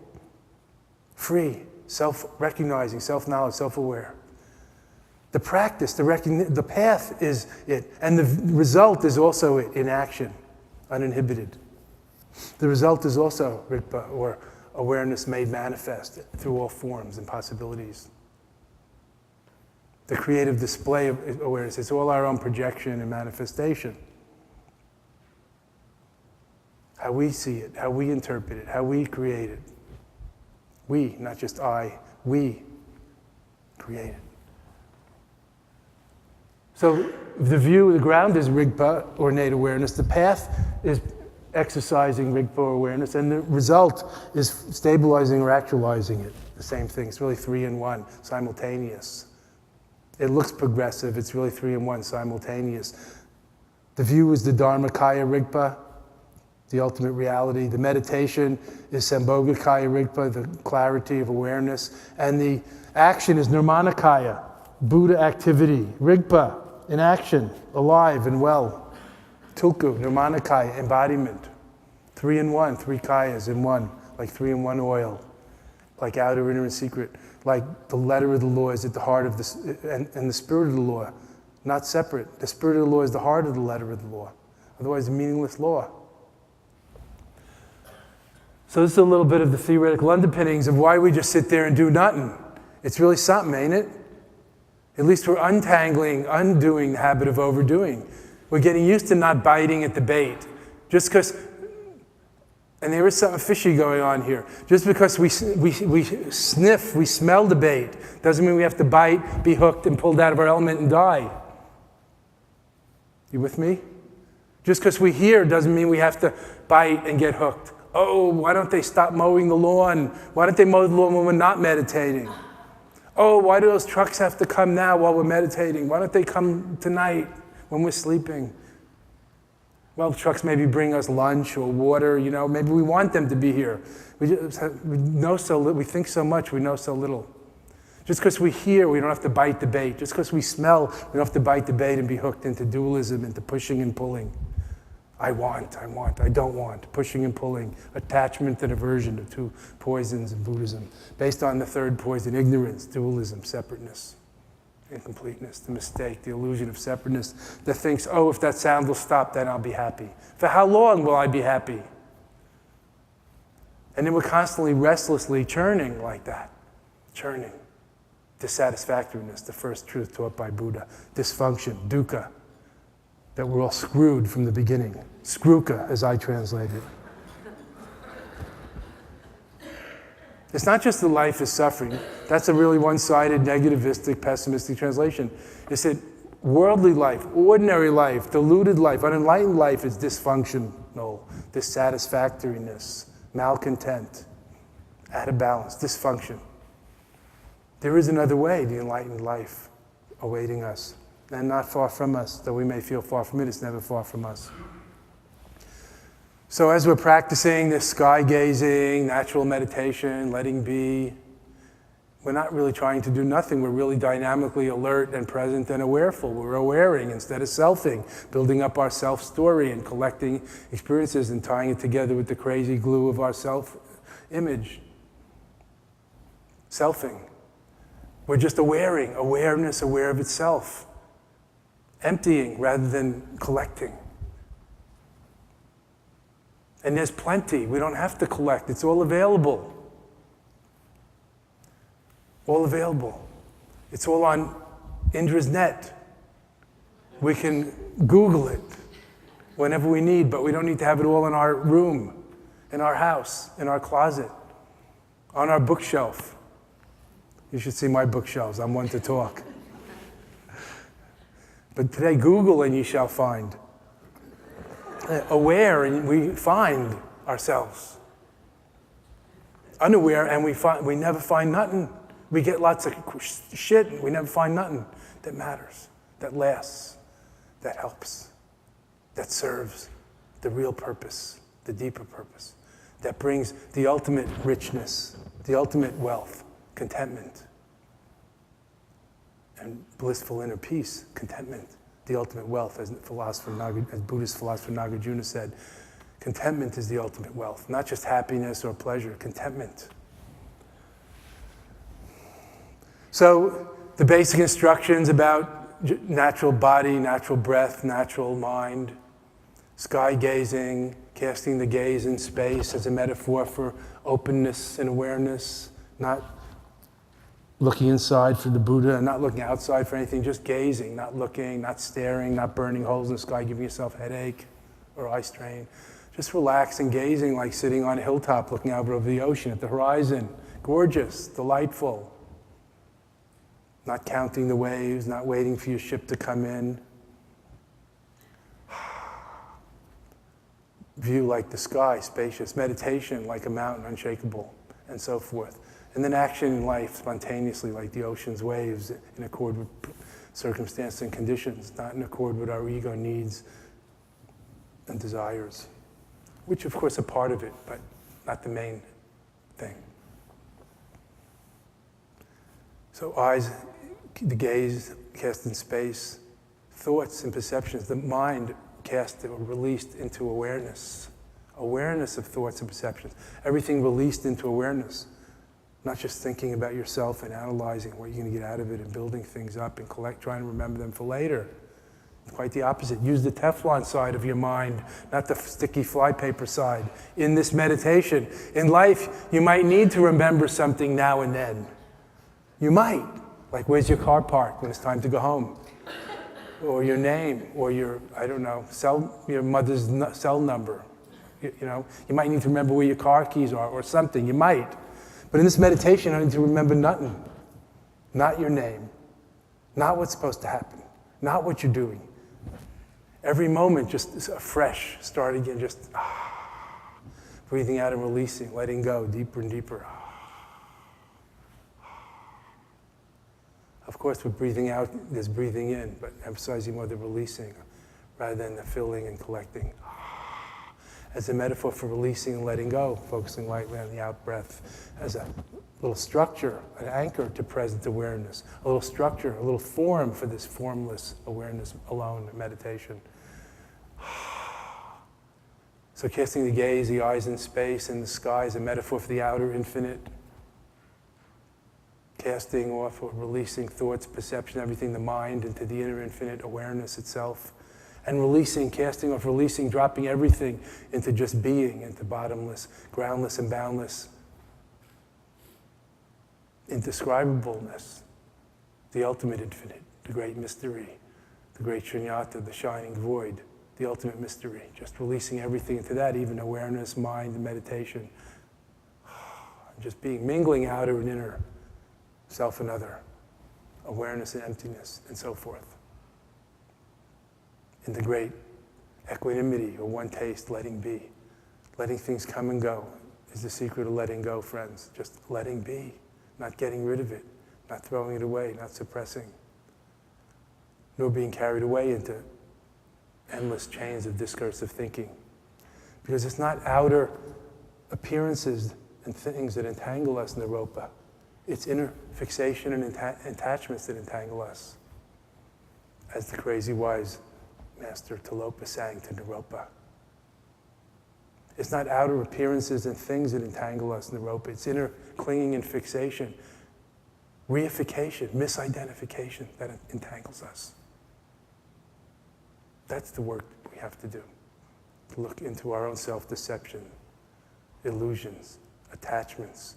free, self-recognizing, self-knowledge, self-aware. The practice, the path is it. And the result is also it, in action, uninhibited. The result is also Rigpa, or awareness made manifest through all forms and possibilities. The creative display of awareness, it's all our own projection and manifestation. How we see it, how we interpret it, how we create it. We, not just I, we create it. So the view, the ground is Rigpa, or innate awareness. The path is exercising Rigpa or awareness, and the result is stabilizing or actualizing it. The same thing. It's really 3 in 1, simultaneous. It looks progressive. It's really 3 in 1, simultaneous. The view is the Dharmakaya Rigpa, the ultimate reality. The meditation is Sambhogakaya Rigpa, the clarity of awareness. And the action is Nirmanakaya, Buddha activity, Rigpa, in action, alive and well. Tulku, Nirmanakaya, embodiment. 3 in 1, 3 kayas in one, like 3 in 1 oil, like outer, inner, and secret, like the letter of the law is at the heart of this, and the spirit of the law, not separate. The spirit of the law is the heart of the letter of the law. Otherwise, a meaningless law. So this is a little bit of the theoretical underpinnings of why we just sit there and do nothing. It's really something, ain't it? At least we're undoing the habit of overdoing. We're getting used to not biting at the bait. Just because, and there is something fishy going on here. Just because we sniff, we smell the bait, doesn't mean we have to bite, be hooked, and pulled out of our element and die. You with me? Just because we hear doesn't mean we have to bite and get hooked. Oh, why don't they stop mowing the lawn? Why don't they mow the lawn when we're not meditating? Oh, why do those trucks have to come now while we're meditating? Why don't they come tonight when we're sleeping? Well, trucks maybe bring us lunch or water, maybe we want them to be here. We know so little, we think so much, we know so little. Just because we hear, we don't have to bite the bait. Just because we smell, we don't have to bite the bait and be hooked into dualism, into pushing and pulling. I want, I don't want, pushing and pulling, attachment and aversion, the two poisons in Buddhism, based on the third poison, ignorance, dualism, separateness, incompleteness, the mistake, the illusion of separateness that thinks, oh, if that sound will stop, then I'll be happy. For how long will I be happy? And then we're constantly restlessly churning like that, churning. Dissatisfactoriness, the first truth taught by Buddha, dysfunction, dukkha, that we're all screwed from the beginning. Skruka, as I translate it. It's not just that life is suffering. That's a really one-sided, negativistic, pessimistic translation. It's that worldly life, ordinary life, deluded life, unenlightened life is dysfunctional, dissatisfactoriness, malcontent, out of balance, dysfunction. There is another way, the enlightened life awaiting us, and not far from us. Though we may feel far from it, it's never far from us. So as we're practicing this sky gazing, natural meditation, letting be, we're not really trying to do nothing. We're really dynamically alert and present and awareful. We're awareing instead of selfing, building up our self-story and collecting experiences and tying it together with the crazy glue of our self-image. Selfing. We're just awareing, awareness, aware of itself. Emptying rather than collecting. And there's plenty. We don't have to collect. It's all available. All available. It's all on Indra's net. We can Google it whenever we need, but we don't need to have it all in our room, in our house, in our closet, on our bookshelf. You should see my bookshelves. I'm one to talk. But today, Google and ye shall find. Aware and we find ourselves. Unaware and we never find nothing. We get lots of shit and we never find nothing that matters, that lasts, that helps, that serves the real purpose, the deeper purpose, that brings the ultimate richness, the ultimate wealth, contentment, and blissful inner peace, contentment. The ultimate wealth, as Buddhist philosopher Nagarjuna said, contentment is the ultimate wealth, not just happiness or pleasure, contentment. So the basic instructions about natural body, natural breath, natural mind, sky gazing, casting the gaze in space as a metaphor for openness and awareness, not looking inside for the Buddha and not looking outside for anything, just gazing, not looking, not staring, not burning holes in the sky, giving yourself a headache or eye strain. Just relax and gazing like sitting on a hilltop looking out over the ocean at the horizon. Gorgeous, delightful. Not counting the waves, not waiting for your ship to come in. View like the sky, spacious. Meditation like a mountain, unshakable, and so forth. And then action in life spontaneously, like the ocean's waves, in accord with circumstance and conditions, not in accord with our ego needs and desires, which of course are part of it, but not the main thing. So eyes, the gaze cast in space, thoughts and perceptions, the mind cast or released into awareness. Awareness of thoughts and perceptions. Everything released into awareness. Not just thinking about yourself and analyzing what you're going to get out of it and building things up and trying to remember them for later. Quite the opposite. Use the Teflon side of your mind, not the sticky flypaper side. In this meditation, in life, you might need to remember something now and then. You might. Like, where's your car parked when it's time to go home? Or your name, or your, your mother's cell number. You might need to remember where your car keys are or something. You might. But in this meditation, I need to remember nothing. Not your name. Not what's supposed to happen. Not what you're doing. Every moment, just afresh, start again, just breathing out and releasing, letting go deeper and deeper. Of course, with breathing out, there's breathing in, but emphasizing more the releasing rather than the filling and collecting. As a metaphor for releasing and letting go, focusing lightly on the out breath as a little structure, an anchor to present awareness, a little structure, a little form for this formless awareness alone meditation. So casting the gaze, the eyes in space, in the sky is a metaphor for the outer infinite. Casting off or releasing thoughts, perception, everything, the mind into the inner infinite awareness itself. And releasing, casting off, releasing, dropping everything into just being, into bottomless, groundless and boundless indescribableness, the ultimate infinite, the great mystery, the great shunyata, the shining void, the ultimate mystery. Just releasing everything into that, even awareness, mind, and meditation. Just being, mingling outer and inner, self and other, awareness and emptiness, and so forth. In the great equanimity, or one taste, letting be. Letting things come and go is the secret of letting go, friends. Just letting be, not getting rid of it, not throwing it away, not suppressing, nor being carried away into endless chains of discursive thinking. Because it's not outer appearances and things that entangle us in the ropa. It's inner fixation and attachments that entangle us. As the crazy wise Master Tilopa sang to Naropa. It's not outer appearances and things that entangle us in the rope. It's inner clinging and fixation, reification, misidentification that entangles us. That's the work we have to do. To look into our own self-deception, illusions, attachments,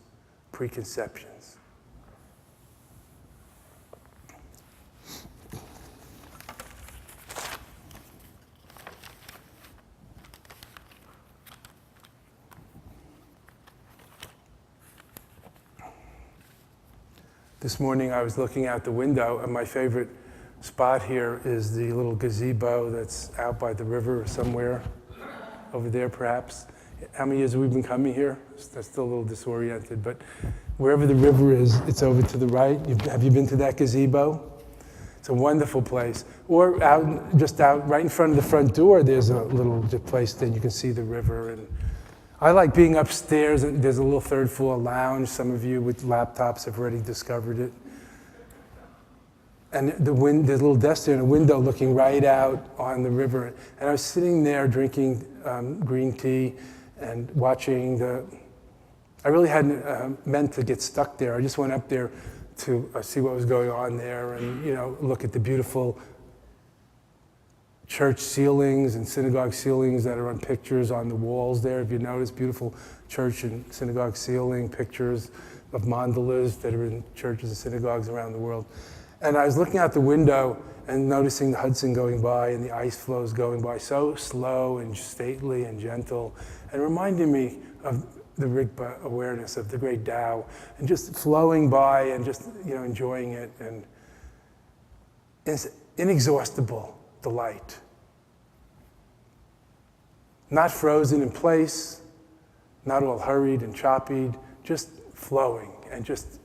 preconceptions. This morning I was looking out the window, and my favorite spot here is the little gazebo that's out by the river or somewhere over there perhaps. How many years have we been coming here? I'm still a little disoriented, but wherever the river is, it's over to the right. Have you been to that gazebo? It's a wonderful place. Or just out right in front of the front door, there's a little place that you can see the river. And I like being upstairs. There's a little third floor lounge. Some of you with laptops have already discovered it. And there's a little desk there and a window looking right out on the river. And I was sitting there drinking green tea and watching I really hadn't meant to get stuck there. I just went up there to see what was going on there and, look at the beautiful church ceilings and synagogue ceilings that are on pictures on the walls there. If you notice, beautiful church and synagogue ceiling pictures of mandalas that are in churches and synagogues around the world. And I was looking out the window and noticing the Hudson going by and the ice flows going by so slow and stately and gentle, and reminding me of the Rigpa awareness of the great Tao, and just flowing by and just enjoying it, and it's inexhaustible delight. Not frozen in place, not all hurried and choppy, just flowing and just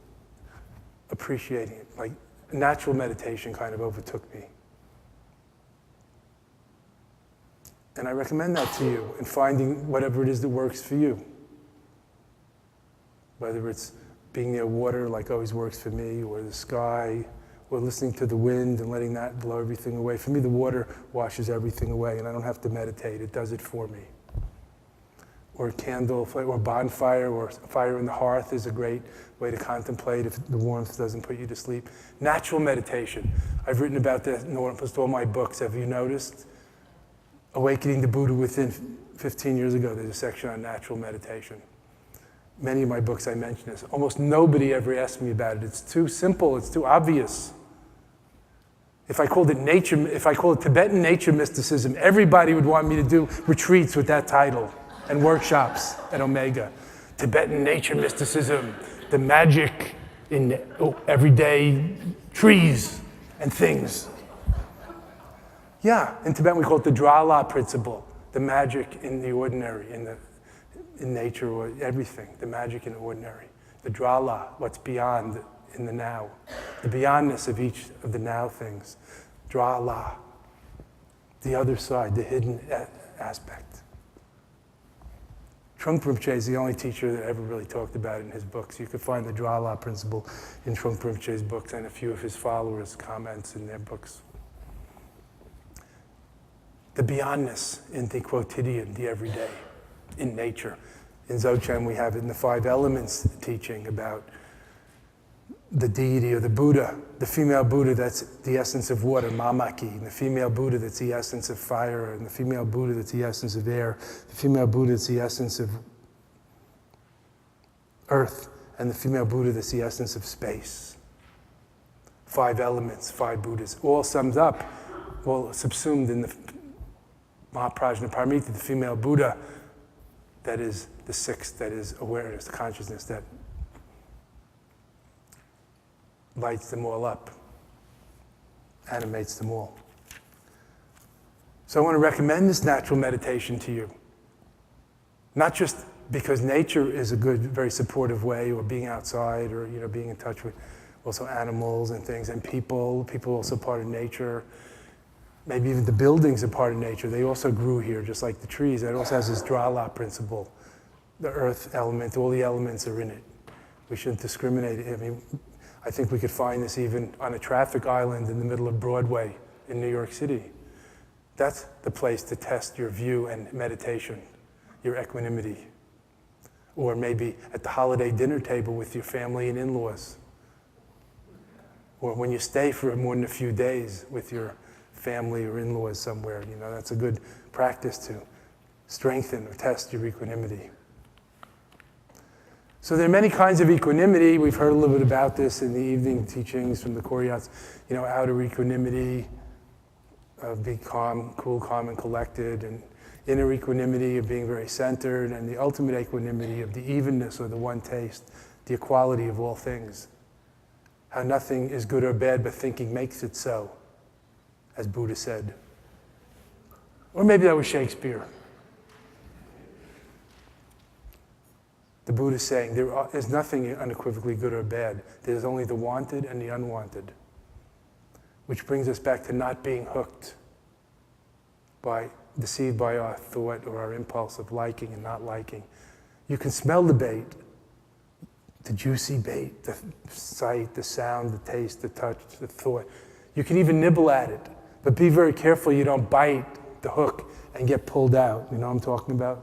appreciating it. Like natural meditation kind of overtook me. And I recommend that to you in finding whatever it is that works for you. Whether it's being near water like always works for me, or the sky, or listening to the wind and letting that blow everything away. For me, the water washes everything away, and I don't have to meditate. It does it for me. Or a candle, or bonfire, or fire in the hearth is a great way to contemplate if the warmth doesn't put you to sleep. Natural meditation. I've written about that in almost all my books. Have you noticed? Awakening the Buddha Within 15 years ago, there's a section on natural meditation. Many of my books I mention this. Almost nobody ever asked me about it. It's too simple, it's too obvious. If I called it Tibetan nature mysticism, everybody would want me to do retreats with that title and workshops at Omega. Tibetan nature mysticism, the magic in everyday trees and things. Yeah, in Tibetan we call it the Drala principle, the magic in the ordinary, in nature or everything, the magic in the ordinary. The Drala, what's beyond in the now, the beyondness of each of the now things. Drala, the other side, the hidden aspect. Trungpa Rinpoche is the only teacher that ever really talked about it in his books. You could find the Drala principle in Trungpa Rinpoche's books and a few of his followers' comments in their books. The beyondness in the quotidian, the everyday, in nature. In Dzogchen we have it in the 5 elements teaching about the deity or the Buddha, the female Buddha that's the essence of water, Mamaki, and the female Buddha that's the essence of fire, and the female Buddha that's the essence of air, the female Buddha that's the essence of earth, and the female Buddha that's the essence of space. 5 elements, 5 Buddhas, all summed up, all subsumed in the Mahaprajna Paramita, the female Buddha, that is the 6th, that is awareness, consciousness, that lights them all up, animates them all. So I want to recommend this natural meditation to you. Not just because nature is a good, very supportive way, or being outside, or being in touch with also animals and things, and people are also part of nature. Maybe even the buildings are part of nature. They also grew here, just like the trees. It also has this Drala principle. The earth element, all the elements are in it. We shouldn't discriminate. I mean, I think we could find this even on a traffic island in the middle of Broadway in New York City. That's the place to test your view and meditation, your equanimity. Or maybe at the holiday dinner table with your family and in-laws. Or when you stay for more than a few days with your family or in-laws somewhere, that's a good practice to strengthen or test your equanimity. So there are many kinds of equanimity. We've heard a little bit about this in the evening teachings from the Koryats. Outer equanimity of being calm, cool, calm, and collected, and inner equanimity of being very centered, and the ultimate equanimity of the evenness or the one taste, the equality of all things. How nothing is good or bad, but thinking makes it so, as Buddha said. Or maybe that was Shakespeare. The Buddha is saying there is nothing unequivocally good or bad. There's only the wanted and the unwanted. Which brings us back to not being hooked deceived by our thought or our impulse of liking and not liking. You can smell the bait, the juicy bait, the sight, the sound, the taste, the touch, the thought. You can even nibble at it, but be very careful you don't bite the hook and get pulled out. You know what I'm talking about?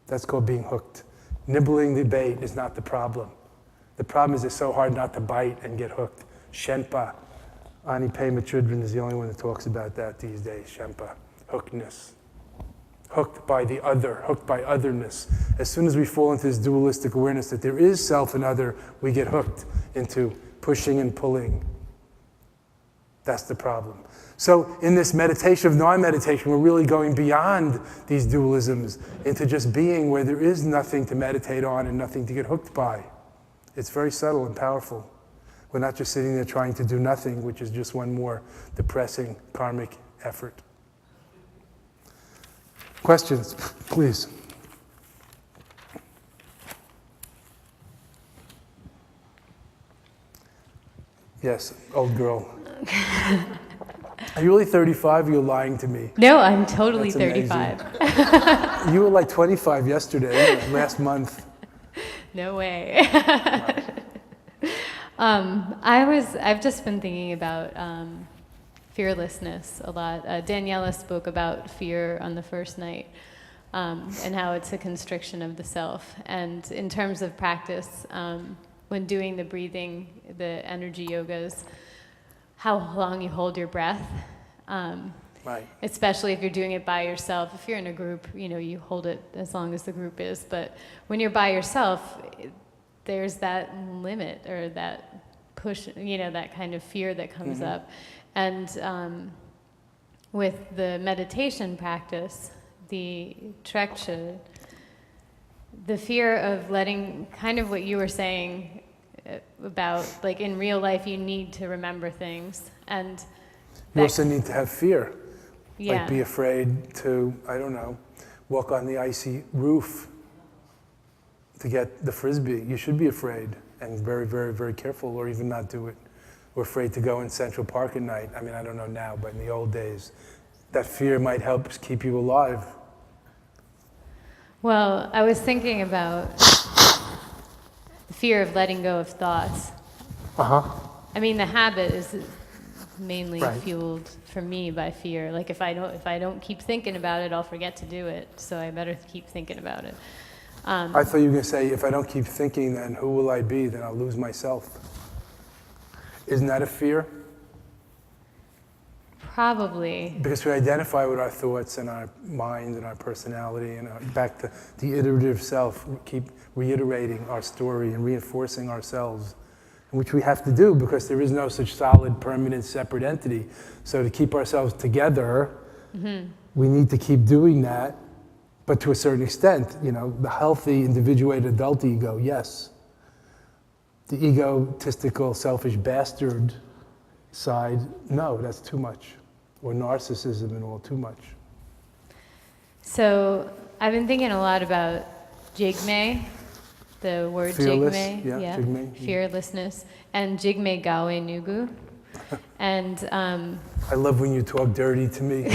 That's called being hooked. Nibbling the bait is not the problem. The problem is it's so hard not to bite and get hooked. Shenpa, Ani Pema Chudran is the only one that talks about that these days, Shenpa, hookedness. Hooked by the other, hooked by otherness. As soon as we fall into this dualistic awareness that there is self and other, we get hooked into pushing and pulling. That's the problem. So in this meditation of non-meditation, we're really going beyond these dualisms into just being where there is nothing to meditate on and nothing to get hooked by. It's very subtle and powerful. We're not just sitting there trying to do nothing, which is just one more depressing karmic effort. Questions, please. Yes, old girl. Are you really 35 or you're lying to me? No, I'm totally That's 35. You were like 25 yesterday, last month. No way. I've just been thinking about fearlessness a lot. Daniela spoke about fear on the first night and how it's a constriction of the self. And in terms of practice, when doing the breathing, the energy yogas, how long you hold your breath. Right. Especially if you're doing it by yourself. If you're in a group, you hold it as long as the group is. But when you're by yourself, there's that limit or that push, that kind of fear that comes up. And with the meditation practice, the treksha, the fear of letting, kind of what you were saying about, like in real life, you need to remember things. And you also need to have fear. Yeah. Like be afraid to, walk on the icy roof to get the frisbee. You should be afraid. and very, very, very careful, or even not do it. We're afraid to go in Central Park at night. I mean, I don't know now, but in the old days, that fear might help keep you alive. Well, I was thinking about the fear of letting go of thoughts. I mean, the habit is mainly fueled for me by fear. Like if I don't keep thinking about it, I'll forget to do it. So I better keep thinking about it. I thought you were going to say, if I don't keep thinking, then who will I be? Then I'll lose myself. Isn't that a fear? Probably. Because we identify with our thoughts and our mind and our personality and back to the iterative self, we keep reiterating our story and reinforcing ourselves, which we have to do because there is no such solid, permanent, separate entity. So to keep ourselves together, we need to keep doing that, but to a certain extent, you know, the healthy, individuated adult ego, yes. The egotistical, selfish bastard side, no, that's too much. Or narcissism and all, too much. So I've been thinking a lot about jigme, the word Fearless, jigme, jigme. Fearlessness, and jigme gawe nugu. And I love when you talk dirty to me.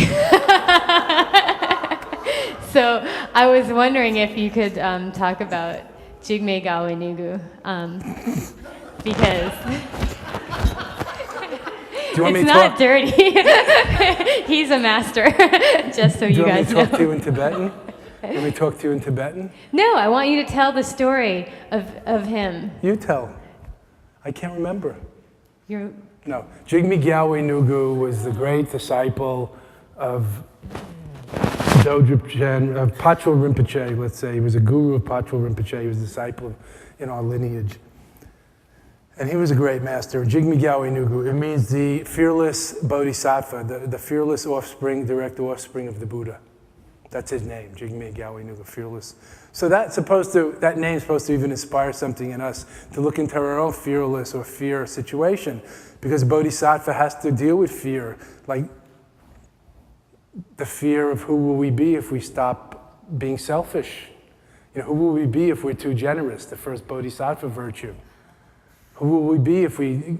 so I was wondering if you could talk about jigme gawe nugu, because it's not dirty. He's a master, just so you guys know. Do you want me to talk to you in Tibetan? Let me talk to you in Tibetan? No, I want you to tell the story of him. You tell. I can't remember. No. Jigme Gyaltsen Nugu was the great disciple of Dodrupchen, of Patrul Rinpoche, let's say. He was a guru of Patrul Rinpoche. He was a disciple in our lineage. And he was a great master. Jigme Gyaltsen Nugu, it means the fearless bodhisattva, the fearless offspring, direct offspring of the Buddha. That's his name, Jigme Gyaltsen Nugu, fearless. So that name's supposed to even inspire something in us to look into our own fearless or fear situation. Because bodhisattva has to deal with fear, like the fear of who will we be if we stop being selfish? You know, who will we be if we're too generous, the first bodhisattva virtue? Who will we be if we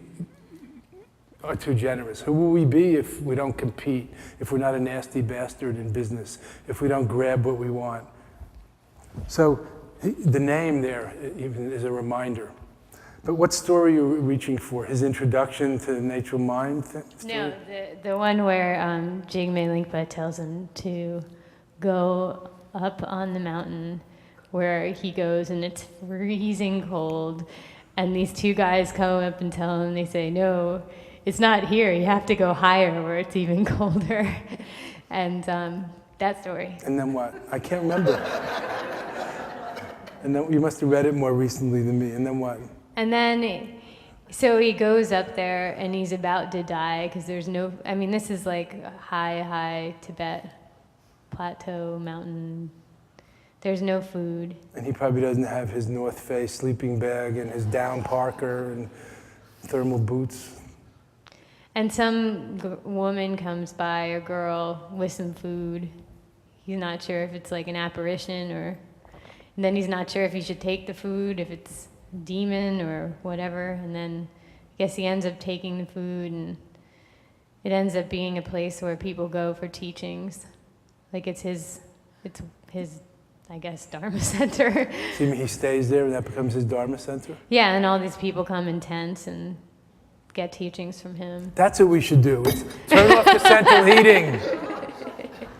are too generous? Who will we be if we don't compete, if we're not a nasty bastard in business, if we don't grab what we want? So the name there even is a reminder. But what story are you reaching for? His introduction to the natural mind story? No, the one where Jigme Lingpa tells him to go up on the mountain where he goes and it's freezing cold. And these two guys come up and tell him, they say, no, it's not here. You have to go higher where it's even colder. And that story. And then what? I can't remember. And then you must have read it more recently than me. And then what? And then, so he goes up there and he's about to die because there's no, I mean, this is like high Tibet plateau mountain. There's no food. And he probably doesn't have his North Face sleeping bag and his down parker and thermal boots. And some woman comes by, a girl, with some food. He's not sure if it's like an apparition or... And then he's not sure if he should take the food, if it's demon or whatever. And then I guess he ends up taking the food, and it ends up being a place where people go for teachings. Like it's his I guess, Dharma center. So you mean he stays there and that becomes his Dharma center? Yeah, and all these people come in tents and get teachings from him. That's what we should do. It's turn off the central heating.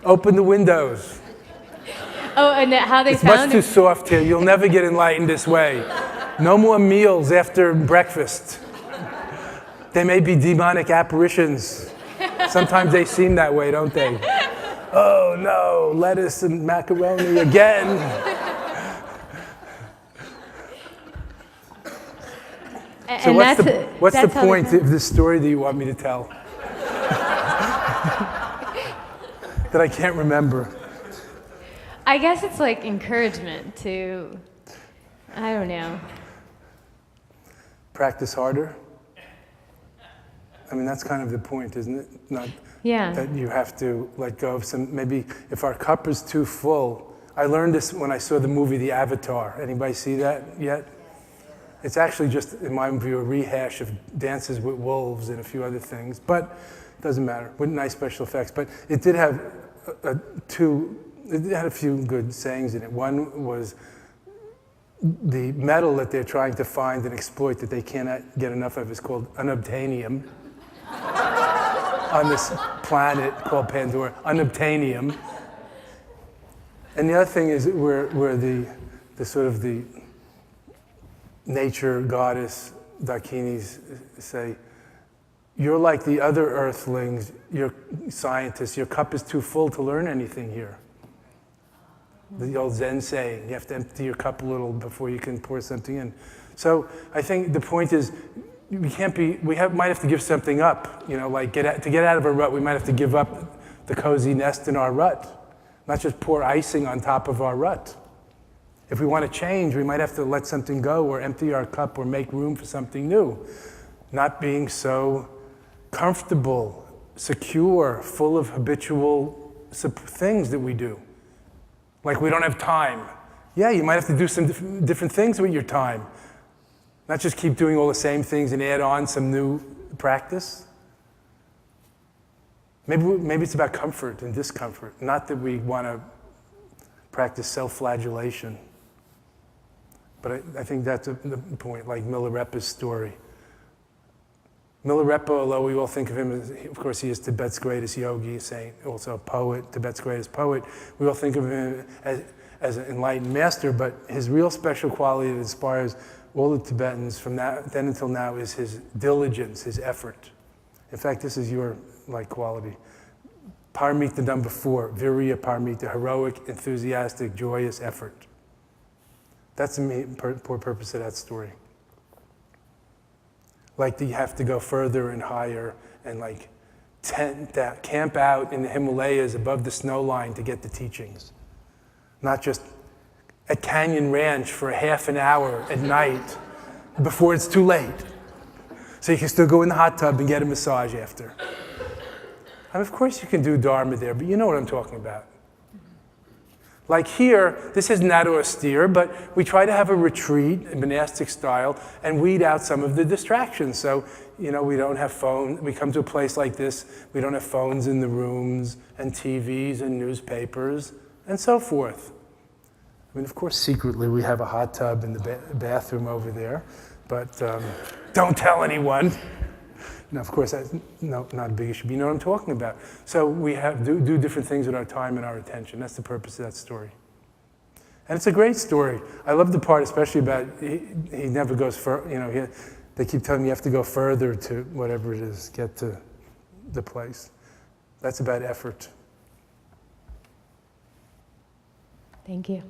Open the windows. Oh, and how they it's found much too soft here. You'll never get enlightened this way. No more meals after breakfast. They may be demonic apparitions. Sometimes they seem that way, don't they? Oh no, lettuce and macaroni again. So what's the point of this story that you want me to tell? That I can't remember. I guess it's like encouragement to, I don't know. Practice harder? I mean, that's kind of the point, isn't it? Not that you have to let go of some, maybe if our cup is too full. I learned this when I saw the movie The Avatar. Anybody see that yet? It's actually just, in my view, a rehash of Dances with Wolves and a few other things, but it doesn't matter. With nice special effects. But it did have it had a few good sayings in it. One was the metal that they're trying to find and exploit that they cannot get enough of is called unobtainium. On this planet called Pandora, unobtainium. And the other thing is where the sort of the nature goddess Dakinis say, you're like the other earthlings, you're scientists, your cup is too full to learn anything here. The old Zen saying, you have to empty your cup a little before you can pour something in. So I think the point is, might have to give something up, like to get out of a rut, we might have to give up the cozy nest in our rut, not just pour icing on top of our rut. If we want to change, we might have to let something go or empty our cup or make room for something new. Not being so comfortable, secure, full of habitual things that we do. Like we don't have time. Yeah, you might have to do some different things with your time. Not just keep doing all the same things and add on some new practice. Maybe it's about comfort and discomfort. Not that we want to practice self-flagellation. But I think that's the point, like Milarepa's story. Milarepa, although we all think of him as, of course, he is Tibet's greatest yogi, saint, also a poet, Tibet's greatest poet. We all think of him as an enlightened master, but his real special quality that inspires all the Tibetans from then until now is his diligence, his effort. In fact, this is your quality. Paramita number 4, virya paramita, heroic, enthusiastic, joyous effort. That's the main purpose of that story. Like you have to go further and higher and camp out in the Himalayas above the snow line to get the teachings. Not just at Canyon Ranch for a half an hour at night before it's too late. So you can still go in the hot tub and get a massage after. And of course you can do Dharma there, but you know what I'm talking about. Like here, this is not austere, but we try to have a retreat, a monastic style, and weed out some of the distractions. So, we don't have phones. We come to a place like this, we don't have phones in the rooms, and TVs, and newspapers, and so forth. I mean, of course, secretly, we have a hot tub in the bathroom over there, but don't tell anyone. No, of course, that's not a big issue, but you know what I'm talking about. So we have do different things with our time and our attention. That's the purpose of that story. And it's a great story. I love the part, especially about he never goes further. They keep telling me you have to go further to whatever it is, get to the place. That's about effort. Thank you.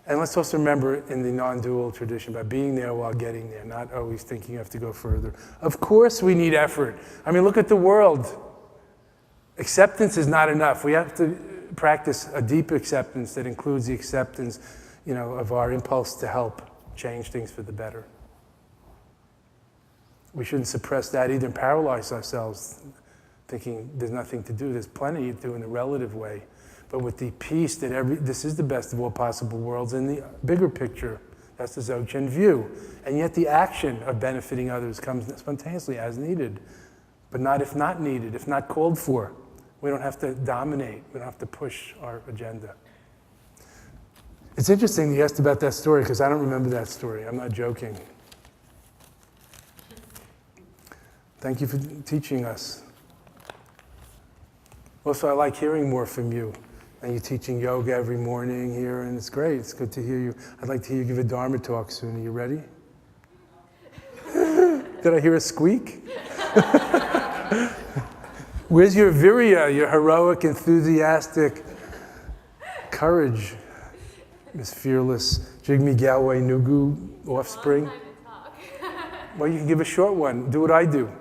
And let's also remember in the non-dual tradition about being there while getting there, not always thinking you have to go further. Of course we need effort. I mean, look at the world. Acceptance is not enough. We have to practice a deep acceptance that includes the acceptance, of our impulse to help change things for the better. We shouldn't suppress that either and paralyze ourselves thinking there's nothing to do. There's plenty to do in a relative way. But with the peace that this is the best of all possible worlds in the bigger picture. That's the Dzogchen view. And yet the action of benefiting others comes spontaneously as needed, but not if not needed, if not called for. We don't have to dominate. We don't have to push our agenda. It's interesting you asked about that story because I don't remember that story. I'm not joking. Thank you for teaching us. Also, I like hearing more from you. And you're teaching yoga every morning here, and it's great. It's good to hear you. I'd like to hear you give a Dharma talk soon. Are you ready? Did I hear a squeak? Where's your virya, your heroic, enthusiastic courage, Miss Fearless Jigme Galway Nugu offspring? Well, you can give a short one. Do what I do.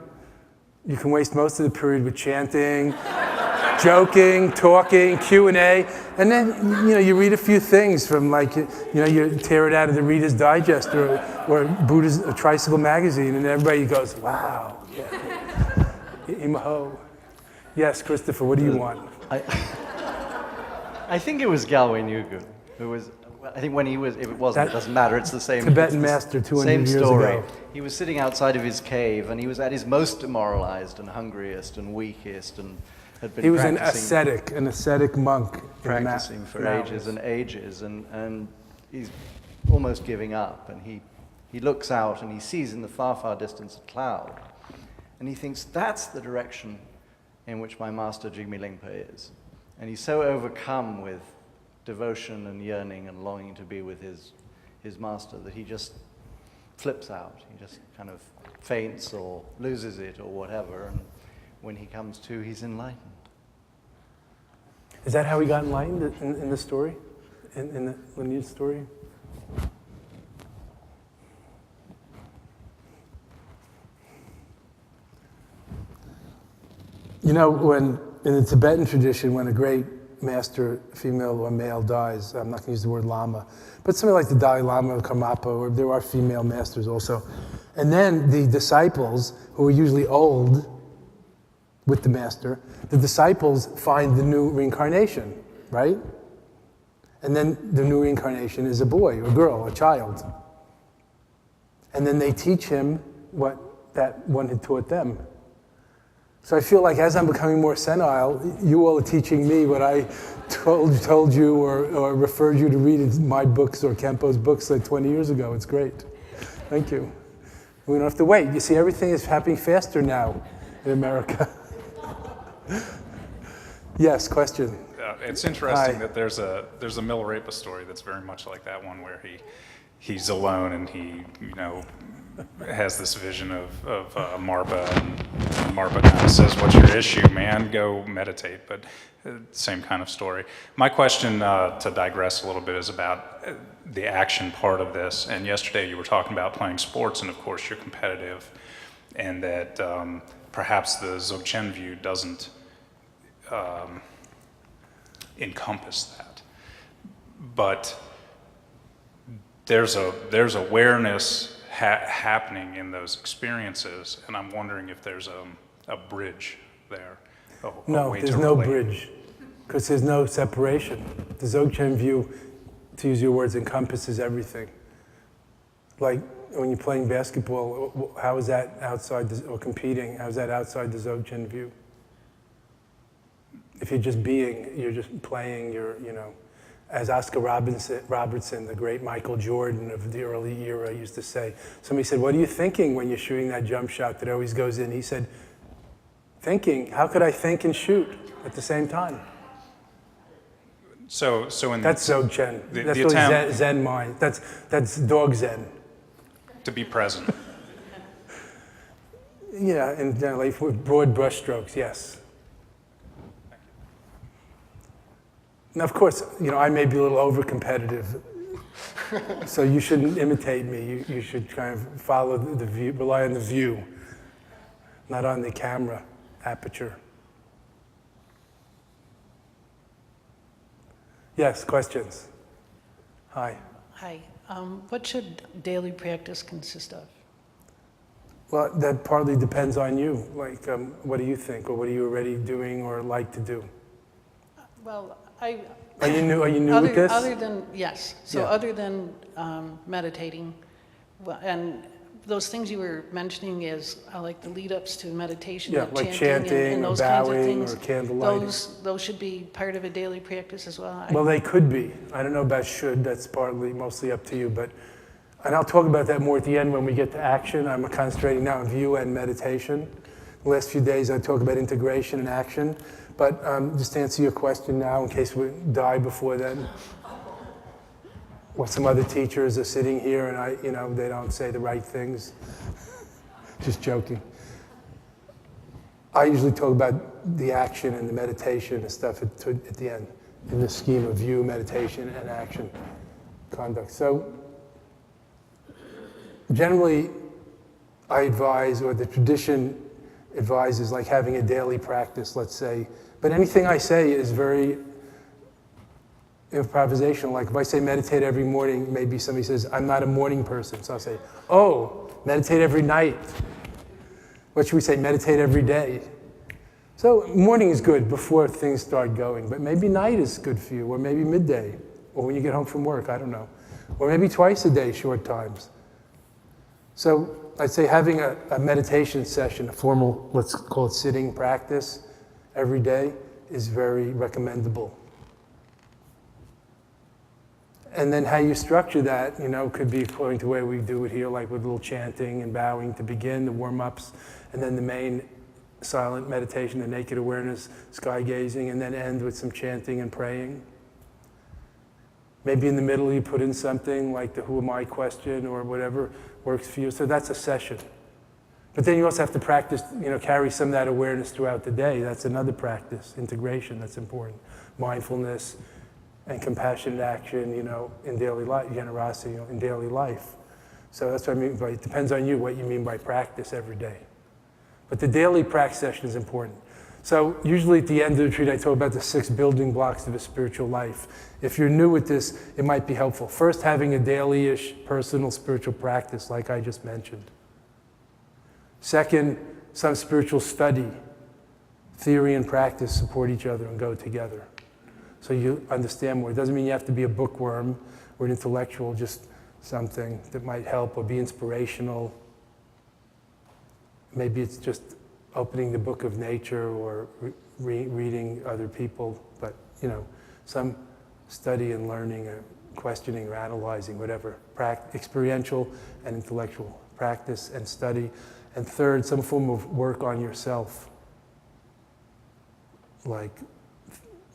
You can waste most of the period with chanting, joking, talking, Q&A, and then you read a few things from you tear it out of the Reader's Digest or Buddha's Tricycle magazine, and everybody goes, "Wow, yeah, imaho." Yes, Christopher, what do you want? I think it was Galway Nugu. It was I think when he was, if it wasn't, it doesn't matter, it's the same. Tibetan master 200 same years story. ago. He was sitting outside of his cave, and he was at his most demoralized and hungriest and weakest, and had been He was practicing, an ascetic monk. practicing for ages and ages, and he's almost giving up, and he looks out and he sees in the far, far distance a cloud, and he thinks, that's the direction in which my master Jigme Lingpa is. And he's so overcome with devotion and yearning and longing to be with his master that he just flips out. He just kind of faints or loses it or whatever, and when he comes to, he's enlightened. Is that how he got enlightened in the story? In the lineage story? You know, when in the Tibetan tradition, when a great master, female or male, dies, I'm not going to use the word Lama, but something like the Dalai Lama or Karmapa, or there are female masters also. And then the disciples, who are usually old with the master, the disciples find the new reincarnation, right? And then the new reincarnation is a boy or girl, a child. And then they teach him what that one had taught them. So I feel like as I'm becoming more senile, you all are teaching me what I told you or referred you to read in my books or Kempo's books like 20 years ago. It's great. Thank you. We don't have to wait. You see, everything is happening faster now in America. Yes, question. It's interesting that there's a Milarepa story that's very much like that one, where he's alone and he has this vision of Marpa, and Marpa kind of says, "What's your issue, man? Go meditate." But same kind of story. My question, to digress a little bit, is about the action part of this. And yesterday you were talking about playing sports, and of course you're competitive, and that perhaps the Dzogchen view doesn't encompass that. But there's awareness happening in those experiences, and I'm wondering if there's a bridge there. No, there's no bridge, because there's no separation. The Dzogchen view, to use your words, encompasses everything. Like when you're playing basketball, how is that outside, or competing, how is that outside the Dzogchen view? If you're just being, you're just playing, as Oscar Robertson, the great Michael Jordan of the early era, used to say. Somebody said, "What are you thinking when you're shooting that jump shot that always goes in?" He said, "Thinking, how could I think and shoot at the same time?" So in that's Dzogchen. That's really Zen mind. That's dog Zen. To be present. Yeah, and like with broad brushstrokes, yes. Now, of course, I may be a little over-competitive, so you shouldn't imitate me. You should kind of follow the view, rely on the view, not on the camera aperture. Yes, questions? Hi. Hi. What should daily practice consist of? Well, that partly depends on you. Like, what do you think, or what are you already doing or like to do? Well, Are you new with this? Other than, yes. So Yeah. other than meditating, and those things you were mentioning is like the lead-ups to meditation, Yeah, like like chanting chanting and or those kinds of bowing things. or candlelighting. Those should be part of a daily practice as well. Well, they could be. I don't know about should. That's mostly up to you. And I'll talk about that more at the end when we get to action. I'm concentrating now on view and meditation. The last few days I talk about integration and action. But just to answer your question now, in case we die before then, or some other teachers are sitting here and they don't say the right things. Just joking. I usually talk about the action and the meditation and stuff at the end, in the scheme of view, meditation, and action conduct. So generally, I advise, or the tradition advises, like having a daily practice, let's say. But anything I say is very improvisational. Like if I say meditate every morning, maybe somebody says, "I'm not a morning person." So I'll say, "Oh, meditate every night." What should we say? Meditate every day. So morning is good before things start going, but maybe night is good for you, or maybe midday, or when you get home from work, I don't know. Or maybe twice a day, short times. So I'd say having a meditation session, a formal, let's call it sitting practice, every day is very recommendable. And then how you structure that, could be according to the way we do it here, like with a little chanting and bowing to begin, the warm-ups, and then the main silent meditation, the naked awareness, sky gazing, and then end with some chanting and praying. Maybe in the middle you put in something like the who am I question or whatever works for you. So that's a session. But then you also have to practice, carry some of that awareness throughout the day. That's another practice, integration, that's important. Mindfulness and compassionate action, in daily life, generosity, in daily life. So that's what I mean by, it depends on you what you mean by practice every day. But the daily practice session is important. So usually at the end of the retreat, I talk about the 6 building blocks of a spiritual life. If you're new with this, it might be helpful. First, having a daily-ish personal spiritual practice, like I just mentioned. Second, some spiritual study. Theory and practice support each other and go together. So you understand more. It doesn't mean you have to be a bookworm or an intellectual, just something that might help or be inspirational. Maybe it's just opening the book of nature or reading other people, but some study and learning, questioning or analyzing, whatever. Experiential and intellectual practice and study. And third, some form of work on yourself, like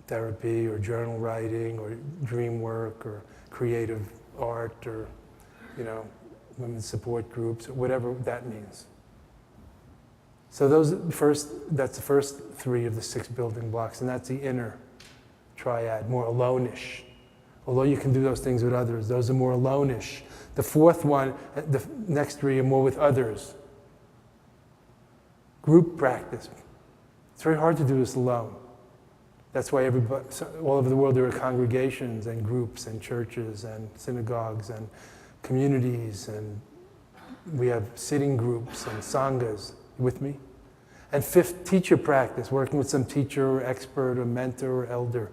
therapy or journal writing or dream work or creative art or, women's support groups, or whatever that means. So that's the first 3 of the 6 building blocks, and that's the inner triad, more alone-ish. Although you can do those things with others, those are more alone-ish. The 4th one, the next 3 are more with others. Group practice. It's very hard to do this alone. That's why all over the world there are congregations and groups and churches and synagogues and communities, and we have sitting groups and sanghas. With me? And 5th, teacher practice, working with some teacher or expert or mentor or elder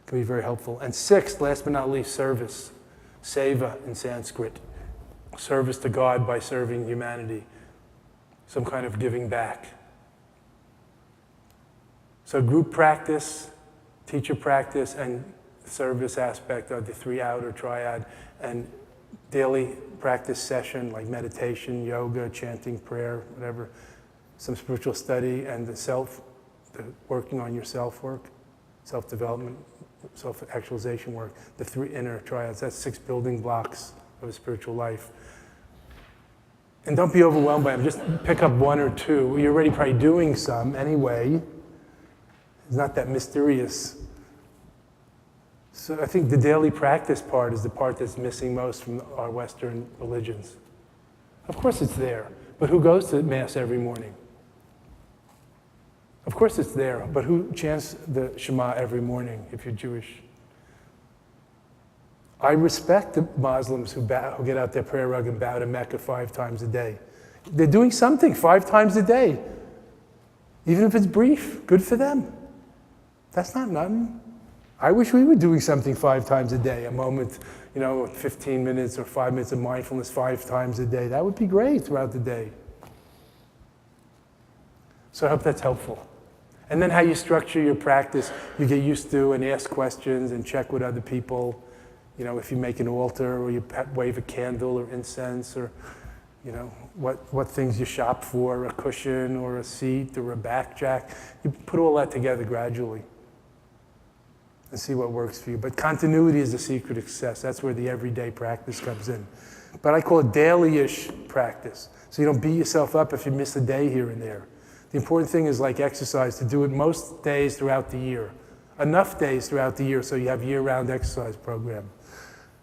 can be very helpful. And 6th, last but not least, service. Seva in Sanskrit. Service to God by serving humanity. Some kind of giving back. So group practice, teacher practice, and service aspect are the 3 outer triad. And daily practice session like meditation, yoga, chanting, prayer, whatever. Some spiritual study and the working on your self-work, self-development, self-actualization work, the 3 inner triads, that's 6 building blocks of a spiritual life. And don't be overwhelmed by them, just pick up 1 or 2. You're already probably doing some anyway. It's not that mysterious. So I think the daily practice part is the part that's missing most from our Western religions. Of course it's there, but who goes to Mass every morning? Of course it's there, but who chants the Shema every morning if you're Jewish? I respect the Muslims who get out their prayer rug and bow to Mecca 5 times a day. They're doing something 5 times a day. Even if it's brief, good for them. That's not nothing. I wish we were doing something 5 times a day, a moment, 15 minutes or 5 minutes of mindfulness 5 times a day. That would be great throughout the day. So I hope that's helpful. And then how you structure your practice, you get used to and ask questions and check with other people. If you make an altar or you wave a candle or incense or, what things you shop for, a cushion or a seat or a back jack. You put all that together gradually and see what works for you. But continuity is the secret of success. That's where the everyday practice comes in. But I call it daily-ish practice. So you don't beat yourself up if you miss a day here and there. The important thing is like exercise, to do it most days throughout the year. Enough days throughout the year so you have a year-round exercise program.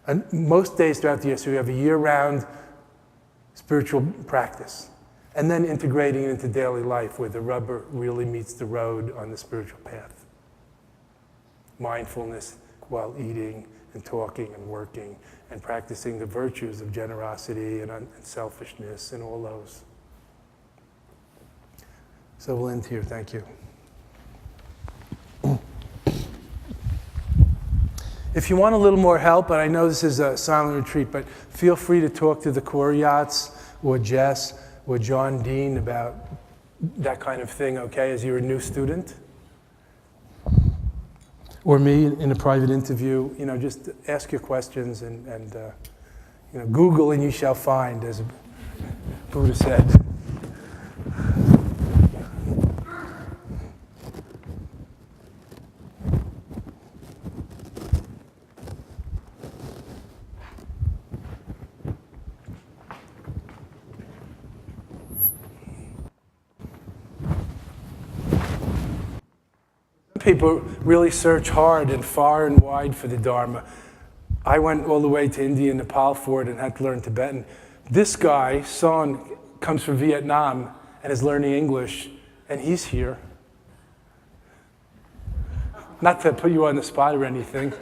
And most days throughout the year so you have a year-round spiritual practice. And then integrating it into daily life where the rubber really meets the road on the spiritual path. Mindfulness while eating and talking and working and practicing the virtues of generosity and selfishness and all those. So we'll end here. Thank you. If you want a little more help, and I know this is a silent retreat, but feel free to talk to the Koryaats or Jess or John Dean about that kind of thing, okay, as you're a new student. Or me in a private interview, you know, just ask your questions and you know, Google and you shall find, as Buddha said. People really search hard and far and wide for the Dharma. I went all the way to India and Nepal for it and had to learn Tibetan. This guy, Son, comes from Vietnam and is learning English, and he's here. Not to put you on the spot or anything.